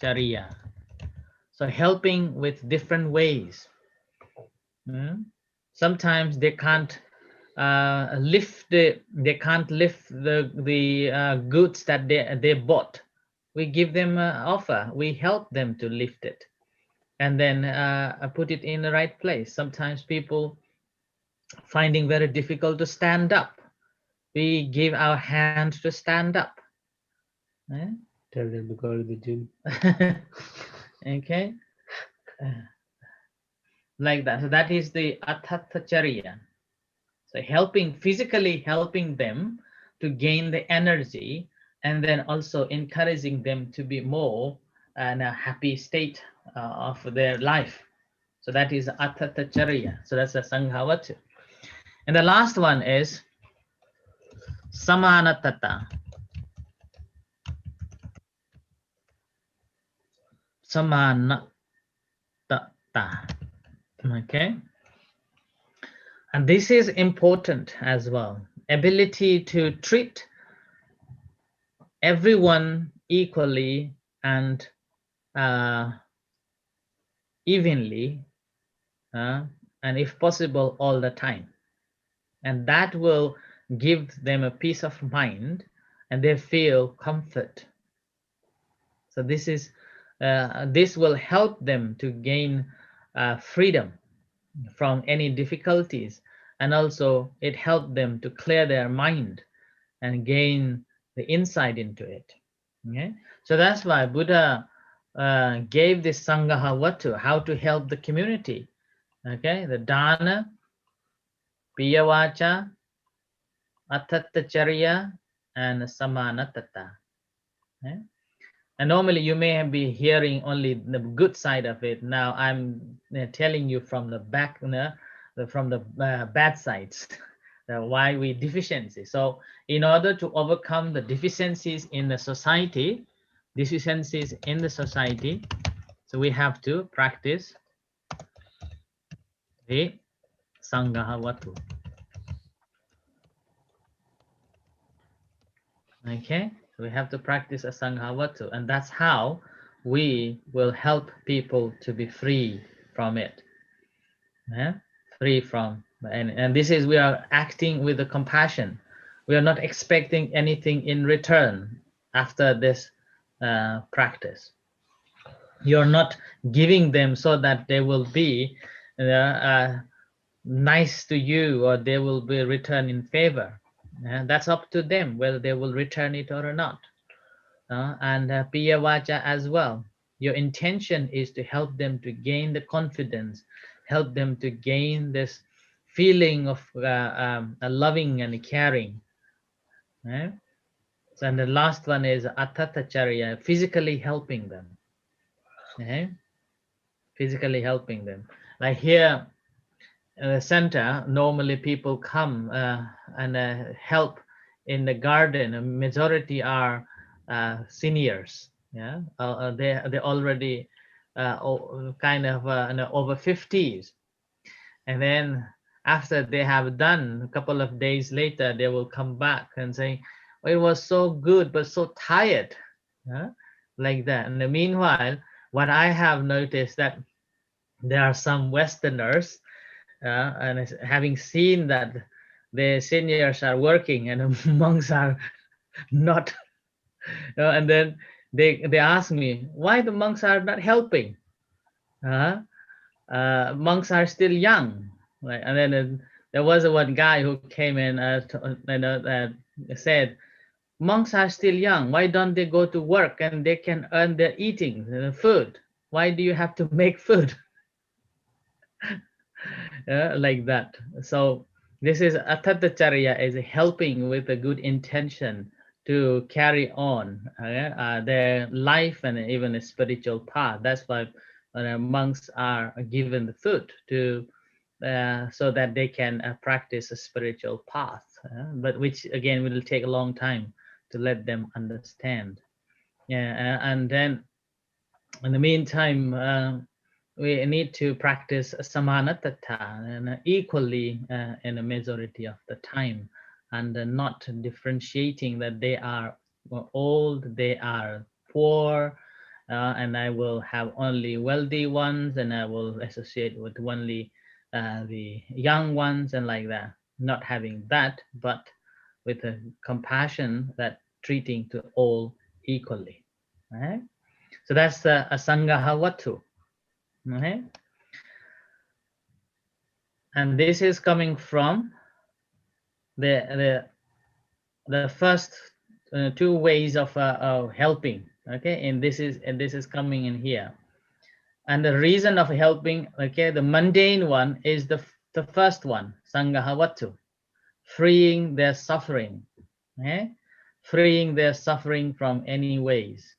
Chariya. So helping with different ways. Sometimes they can't lift the goods that they bought. We give them an offer. We help them to lift it, and then put it in the right place. Sometimes people finding very difficult to stand up. We give our hand to stand up. Tell them to go to the gym. Okay, like that. So that is the athathacharya. So physically helping them to gain the energy, and then also encouraging them to be more in a happy state of their life. So that is athathacharya. So that's a Sanghavatu. And the last one is samanatata. Samanatata. Okay. And this is important as well. Ability to treat everyone equally and evenly, and if possible, all the time. And that will give them a peace of mind and they feel comfort. So this will help them to gain freedom from any difficulties, and also it helped them to clear their mind and gain the insight into it. Okay, so that's why Buddha gave this Sangaha Vatu, how to help the community. Okay, the Dana, Piyavacha, Atattacharya, and Samanatata. Okay? And normally you may be hearing only the good side of it. Now I'm telling you from the back, from the bad sides, why we deficiency. So in order to overcome the deficiencies in the society, so we have to practice the Sangaha Vatu. Okay, so we have to practice a Sangaha Vatu, and that's how we will help people to be free from it. Yeah? Free from, and this is, we are acting with the compassion. We are not expecting anything in return after this practice. You're not giving them so that they will be nice to you, or they will be returned in favor. That's up to them whether they will return it or not. And Piyavacha as well. Your intention is to help them to gain the confidence, help them to gain this feeling of loving and caring. Right? So, and the last one is Atattacharya, physically helping them. Okay? Physically helping them. Like here in the center, normally people come and help in the garden. A majority are seniors. Yeah, they already kind of over 50s, and then after they have done, a couple of days later they will come back and say, oh, it was so good but so tired. Like that. And meanwhile, what I have noticed that there are some Westerners and having seen that the seniors are working and the monks are not, and then they ask me why the monks are not helping. Monks are still young, right? And then there was one guy who came in and said, monks are still young, why don't they go to work and they can earn their eating food? Why do you have to make food? Like that. So this is Atattacharya, is helping with a good intention to carry on their life and even a spiritual path. That's why monks are given the food to so that they can practice a spiritual path, but which again will take a long time to let them understand. Yeah, and then in the meantime, we need to practice samanatata and equally in a majority of the time, and not differentiating that they are old, they are poor, and I will have only wealthy ones, and I will associate with only the young ones, and like that. Not having that, but with a compassion that treating to all equally. Right? So that's the Sangaha Vatu. Okay. And this is coming from the first two ways of helping. Okay, and this is coming in here. And the reason of helping, okay, the mundane one is the first one, Sangaha Vatu, freeing their suffering. Okay, freeing their suffering from any ways.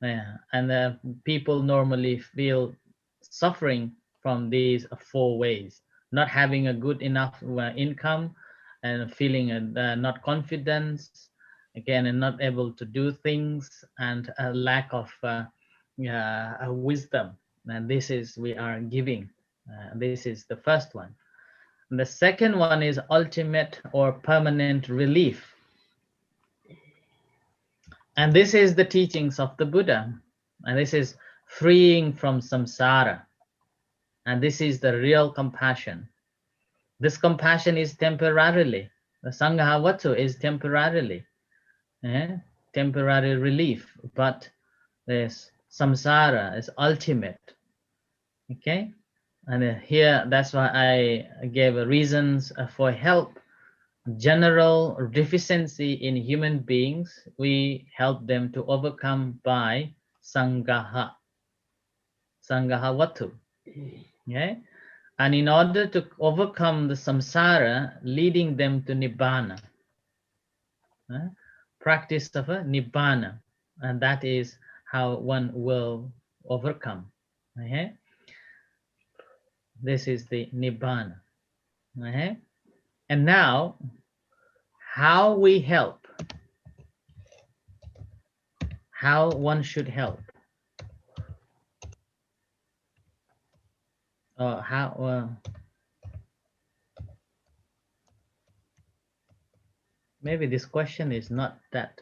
Yeah, and people normally feel suffering from these 4 ways: not having a good enough income, and feeling not confidence, again, and not able to do things, and a lack of wisdom. And this is we are giving. This is the first one. And the second one is ultimate or permanent relief. And this is the teachings of the Buddha. And this is freeing from samsara. And this is the real compassion. This compassion is temporarily. The Sangaha Vatu is temporarily. Temporary relief. But this samsara is ultimate. Okay? And here, that's why I gave reasons for help. General deficiency in human beings, we help them to overcome by Sangaha. Sanghavatu. Okay? And in order to overcome the samsara, leading them to nibbana, practice of a nibbana, and that is how one will overcome. Okay? This is the nibbana. Okay? And now, how we help, how one should help. Maybe this question is not that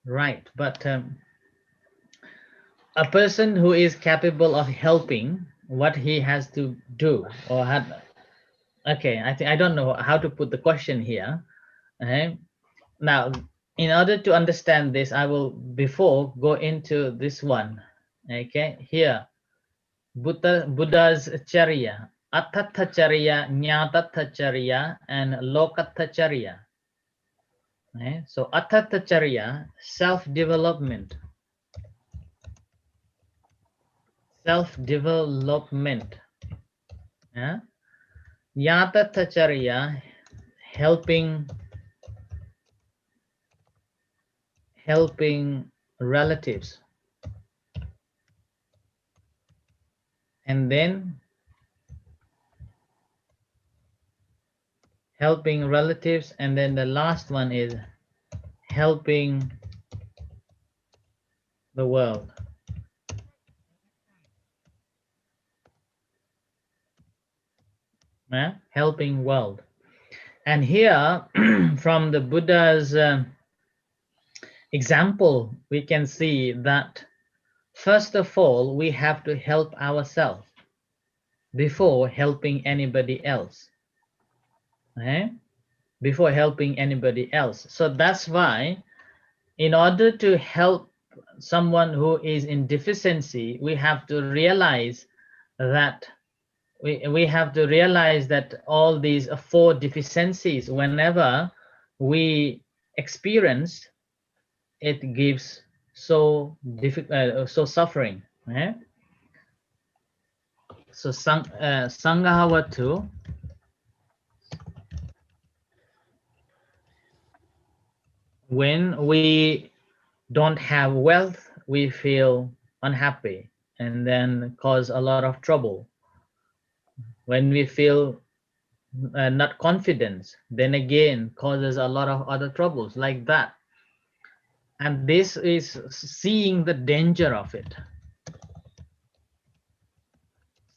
right, but a person who is capable of helping, what he has to do, or okay, I don't know how to put the question here. Okay? Now, in order to understand this, I will before go into this one. Okay, here, Buddha's charya, Attatthacharya, Jnatattacharya, and Lokattacharya. Okay? So Attatthacharya, self-development. Self-development. Yeah? Jnatattacharya, helping relatives. And then helping relatives, and then the last one is helping the world. Helping world. And here, from the Buddha's example, we can see that first of all, we have to help ourselves before helping anybody else. Okay? Before helping anybody else. So that's why, in order to help someone who is in deficiency, we have to realize that we have to realize that all these 4 deficiencies, whenever we experience, it gives so suffering. Okay? So Sanghavatu, when we don't have wealth, we feel unhappy and then cause a lot of trouble. When we feel not confident, then again causes a lot of other troubles like that. And this is seeing the danger of it.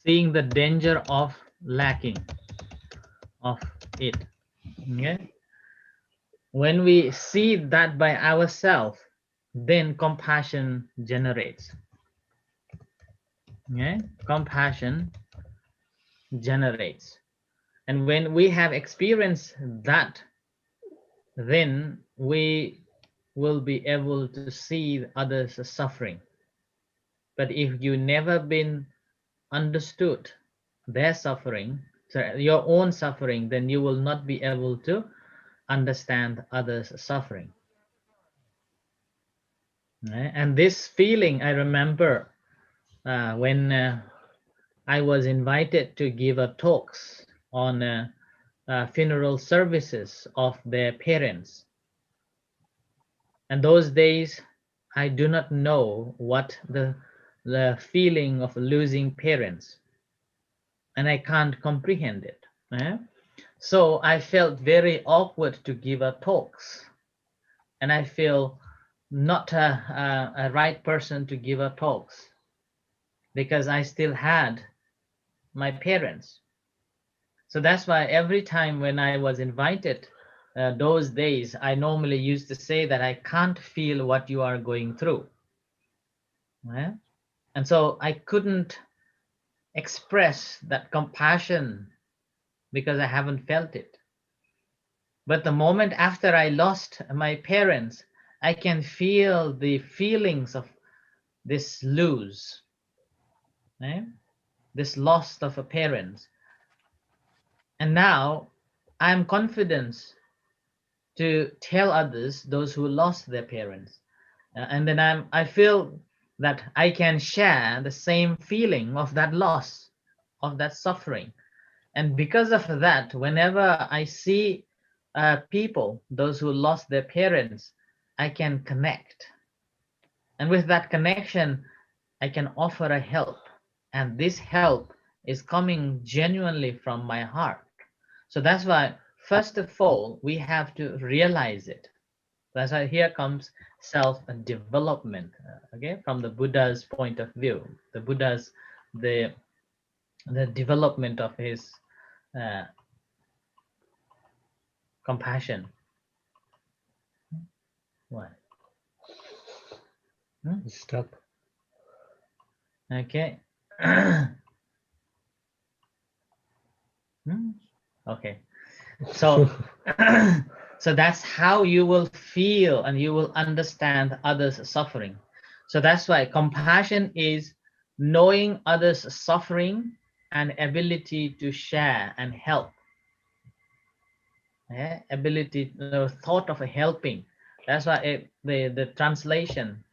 Seeing the danger of lacking of it. Okay? When we see that by ourselves, then compassion generates. Okay? Compassion generates. And when we have experienced that, then we will be able to see others suffering. But if you never been understood their suffering, your own suffering, then you will not be able to understand others' suffering. And this feeling, I remember when I was invited to give a talks on funeral services of their parents. And those days, I do not know what the feeling of losing parents, and I can't comprehend it. So I felt very awkward to give a talks, and I feel not a right person to give a talks because I still had my parents. So that's why every time when I was invited those days, I normally used to say that I can't feel what you are going through. And so I couldn't express that compassion because I haven't felt it. But the moment after I lost my parents, I can feel the feelings of this lose, this loss of a parent. And now I'm confident to tell others, those who lost their parents. And then I feel that I can share the same feeling of that loss, of that suffering. And because of that, whenever I see people, those who lost their parents, I can connect. And with that connection, I can offer a help. And this help is coming genuinely from my heart. So that's why, first of all, we have to realize it. That's why here comes self-development, okay, from the Buddha's point of view. The Buddha's, the development of his compassion. What? Stuck. Okay. Okay. So, so that's how you will feel and you will understand others' suffering. So that's why compassion is knowing others' suffering and ability to share and help. Yeah? Ability, thought of helping. That's why the translation.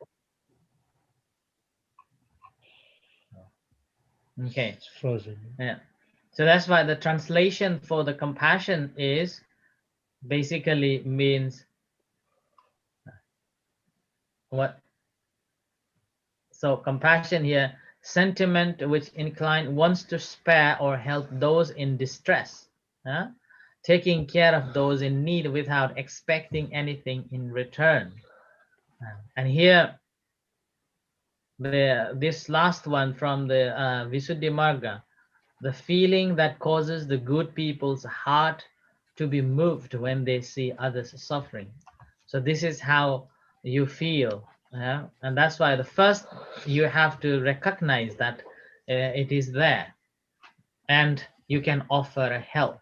Okay. It's frozen. Yeah. So that's why the translation for the compassion is basically means what? So compassion here, sentiment which incline wants to spare or help those in distress, taking care of those in need without expecting anything in return. And here, this last one from the Visuddhimagga, the feeling that causes the good people's heart to be moved when they see others suffering. So this is how you feel, and that's why the first you have to recognize that it is there, and you can offer a help,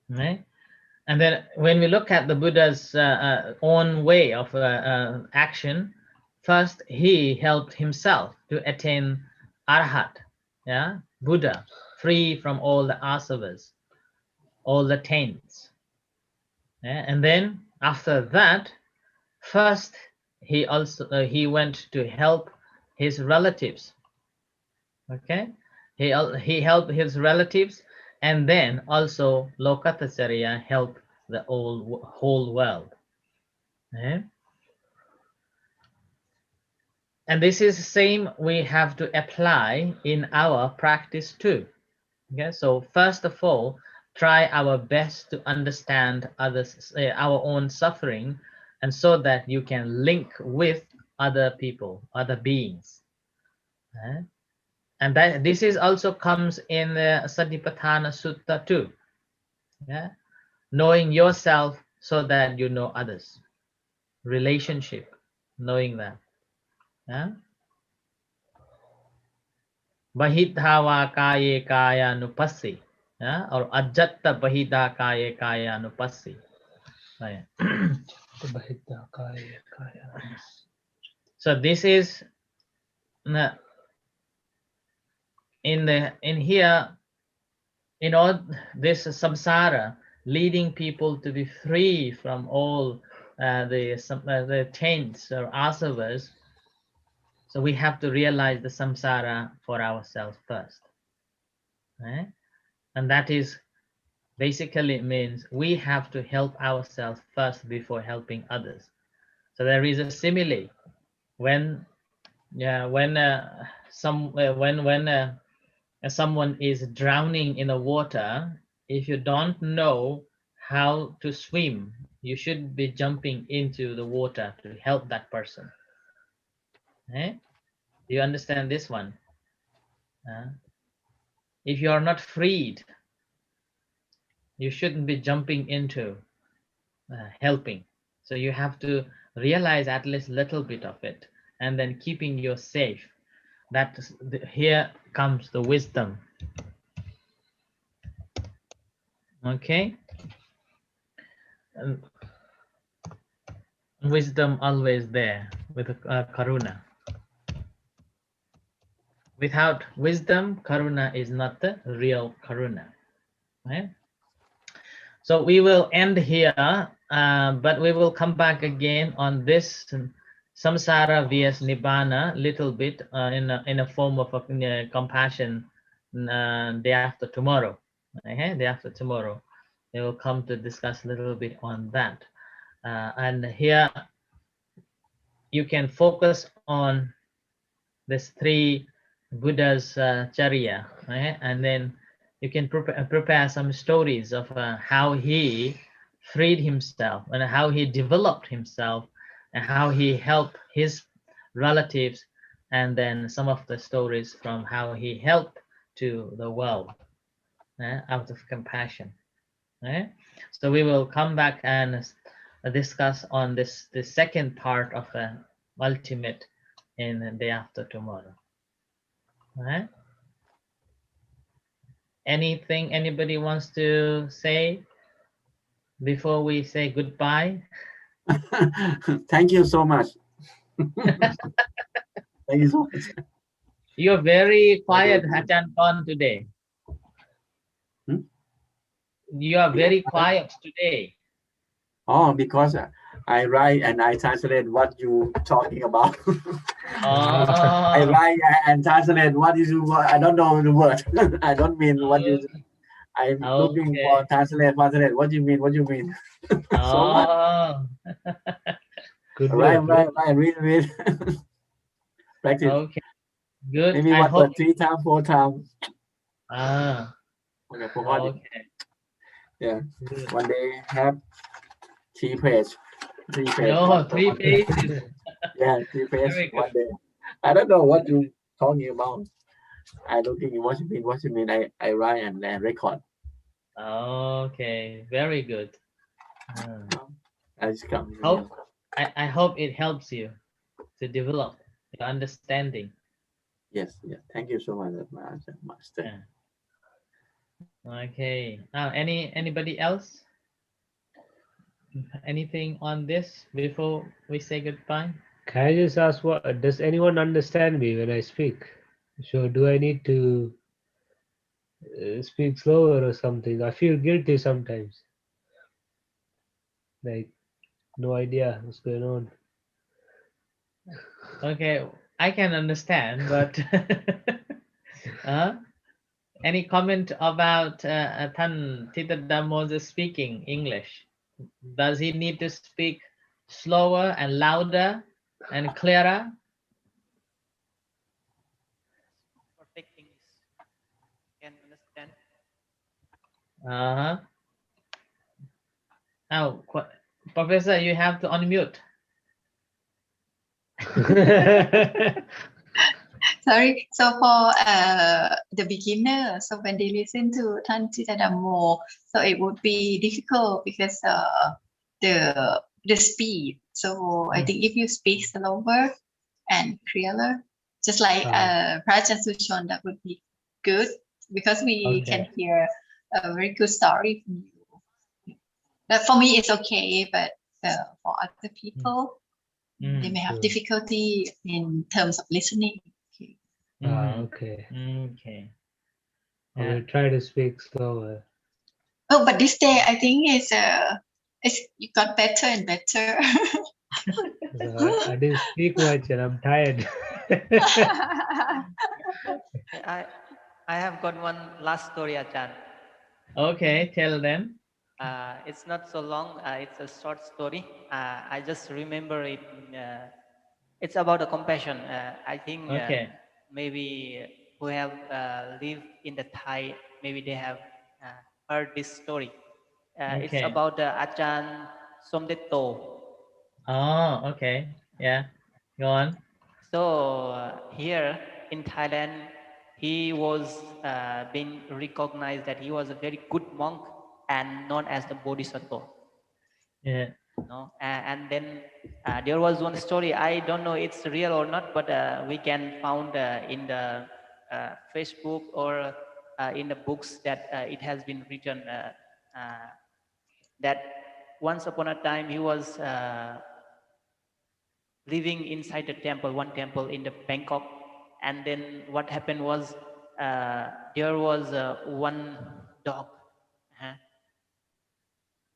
right? And then when we look at the Buddha's own way of action, first he helped himself to attain Arhat, Buddha, free from all the asavas, all the taints. And then after that, first he also he went to help his relatives. Okay, he helped his relatives, and then also Lokatacharya helped the whole world. Okay? And this is the same we have to apply in our practice too. Okay, so first of all, try our best to understand others, our own suffering, and so that you can link with other people, other beings. And that this is also comes in the Satipatthana Sutta too. Yeah, knowing yourself so that you know others. Relationship, knowing that. Yeah. Bahidhava kaye kaya nupassi, or ajatta bahidha kaye kaya nupassi. So this is in here, in all this samsara, leading people to be free from all the taints or asavas. So we have to realize the samsara for ourselves first, right? And that is basically means we have to help ourselves first before helping others. So there is a simile when someone is drowning in the water. If you don't know how to swim, you should be jumping into the water to help that person. Do you understand this one? If you are not freed, you shouldn't be jumping into helping. So you have to realize at least a little bit of it, and then keeping you safe. That here comes the wisdom. Okay. Wisdom always there with karuna. Without wisdom, karuna is not the real karuna. Right? So we will end here, but we will come back again on this samsara vs nibbana, little bit in a form of compassion day after tomorrow. Okay, day after tomorrow, we will come to discuss a little bit on that. And here you can focus on this 3 Buddha's charya, right? And then you can prepare some stories of how he freed himself and how he developed himself and how he helped his relatives, and then some of the stories from how he helped to the world out of compassion. Right? So we will come back and discuss on this the second part of the ultimate in the day after tomorrow. Right? Anything anybody wants to say before we say goodbye? Thank you so much. Thank you so much. You're very quiet, Ajahn Kon, today. Hmm? You are very quiet today. Oh, because I write and I translate what you talking about. I Oh, write and translate what is you. I don't know the word. I don't mean what you. I'm looking for okay. translate. What do you mean? What do you mean? So much. Oh, Good Right. work. Read. Practice. okay. Good. Maybe I one hope. word 3 times, 4 times. Ah, Okay, forgot it. okay. Yeah. Good. One day have 3 pages. 3 pages. No, 3 pages. Yeah, 3 pages Very one good. day. I don't know what you talking about. I looking at what you mean. I write and record. Okay, very good. I just come. Hope I hope it helps you to develop your understanding. Yes. Thank you so much, Master. Yeah. Okay. Anybody else? Anything on this before we say goodbye? Can I just ask, what does anyone understand me when I speak? So do I need to speak slower or something? I feel guilty sometimes. Like, no idea what's going on. Okay, I can understand, but any comment about Tan Tita Moses speaking English? Does he need to speak slower and louder and clearer? Perfect English. Can understand. Uh-huh. Now, Professor, you have to unmute. Sorry. So for the beginner, so when they listen to Tan Chitadamo, so it would be difficult because the speed. So I think if you speak slower and clearer, just like Prajan Suchon, that would be good because we can hear a very good story from you. But for me, it's okay. But for other people, they may have difficulty in terms of listening. Okay. Okay. I will try to speak slower. Oh, but this day I think it's you got better and better. I didn't speak much and I'm tired. I have got one last story, Ajahn. Okay, tell them. It's not so long. It's a short story. I just remember it. It's about a compassion. I think maybe who have lived in the Thai, maybe they have heard this story. It's about Ajahn Somdetto. Oh, okay. Yeah. Go on. So here in Thailand, he was being recognized that he was a very good monk and known as the Bodhisattva. Yeah. No, and then there was one story. I don't know it's real or not, but we can found in the Facebook or in the books that it has been written that once upon a time he was living inside the temple, one temple in the Bangkok, and then what happened was there was one dog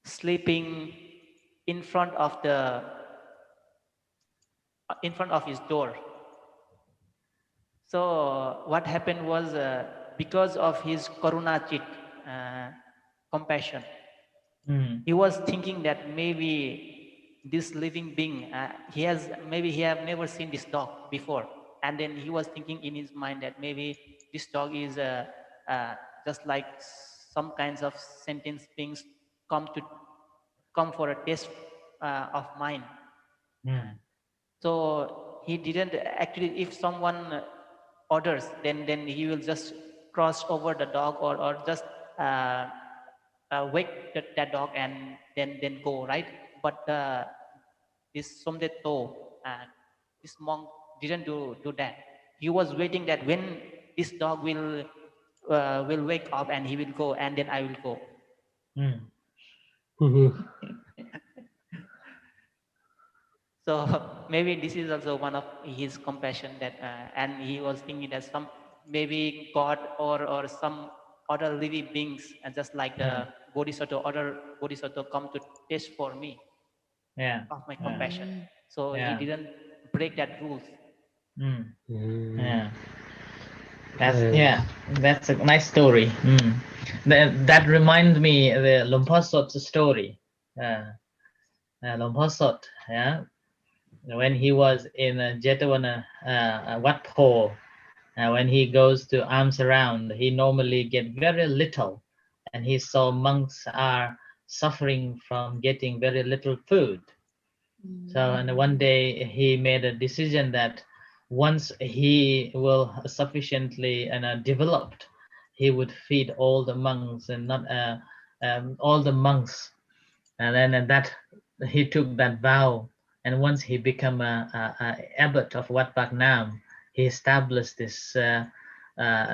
sleeping in front of the in front of his door. So what happened was, because of his karuna chit, compassion, he was thinking that maybe this living being, he have never seen this dog before, and then he was thinking in his mind that maybe this dog is just like some kinds of sentient beings come for a taste of mine. So he didn't actually, if someone orders, then he will just cross over the dog, or just wake that dog and then go, right? But this Somdetto, this monk didn't do that. He was waiting that when this dog will wake up and he will go, and then I will go. So maybe this is also one of his compassion, that and he was thinking that maybe God or some other living beings, and just like the bodhisattva, other bodhisattva come to taste for me of my compassion. So he didn't break that rules. Yeah. That's a nice story. That reminds me the Lumpur Sot's story. Lumpur Sot, when he was in Jetavana, Wat Po, when he goes to alms around, he normally get very little, and he saw monks are suffering from getting very little food. So, and one day he made a decision that once he will sufficiently developed, he would feed all the monks, and not all the monks. And then that he took that vow. And once he became a abbot of Wat Pak Nam, he established this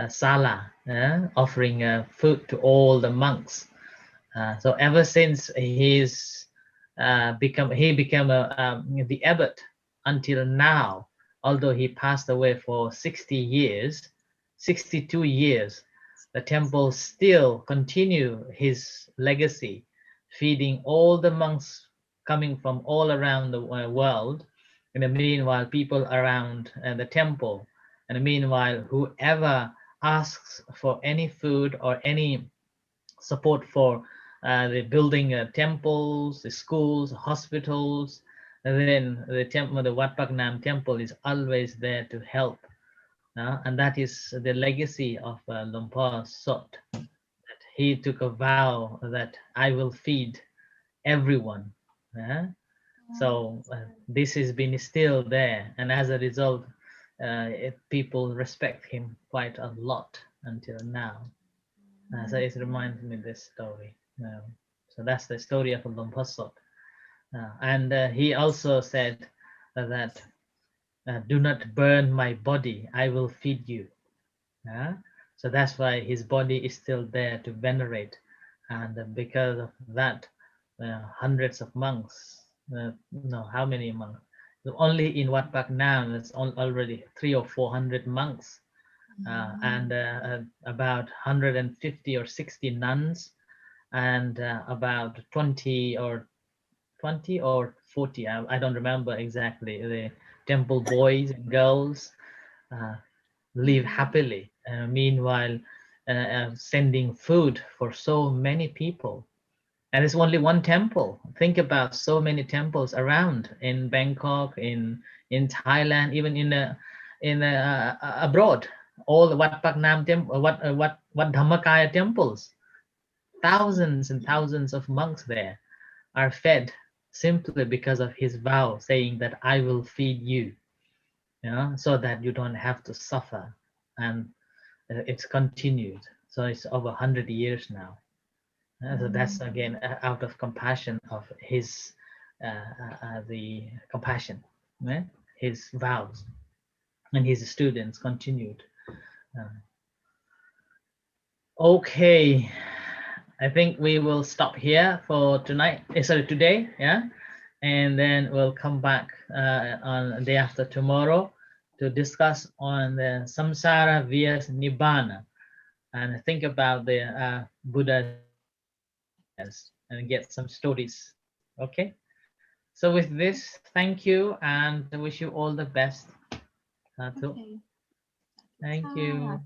sala, offering food to all the monks. So ever since he became the abbot until now, although he passed away for 62 years, the temple still continue his legacy, feeding all the monks coming from all around the world. In the meanwhile, people around the temple, and meanwhile, whoever asks for any food or any support for the building temples, the schools, hospitals, and then the temple, the Wat Pak Nam temple is always there to help. And that is the legacy of Lumpur Sot. That he took a vow that I will feed everyone. So this has been still there, and as a result, people respect him quite a lot until now. So it reminds me of this story. So that's the story of Lumpur Sot. And he also said that do not burn my body, I will feed you. So that's why his body is still there to venerate. And because of that, hundreds of monks, no, how many monks? Only in Wat Pak Nam, there's already 300 or 400 monks. And about 150 or 60 nuns, and about 20 or 40, I don't remember exactly, the temple boys and girls live happily. Meanwhile, sending food for so many people. And it's only one temple. Think about so many temples around in Bangkok, in Thailand, even in abroad. All the Wat Pak Nam temple, Wat Dhammakaya temples, thousands and thousands of monks there are fed simply because of his vow, saying that I will feed you, so that you don't have to suffer. And it's continued. So it's over 100 years now. So that's again out of compassion of his the compassion, his vows, and his students continued. Okay, I think we will stop here for tonight. Sorry, today, and then we'll come back on the day after tomorrow to discuss on the samsara vs nibbana, and think about the Buddha and get some stories. Okay, So with this, thank you and I wish you all the best. Satu. Okay. Thank you.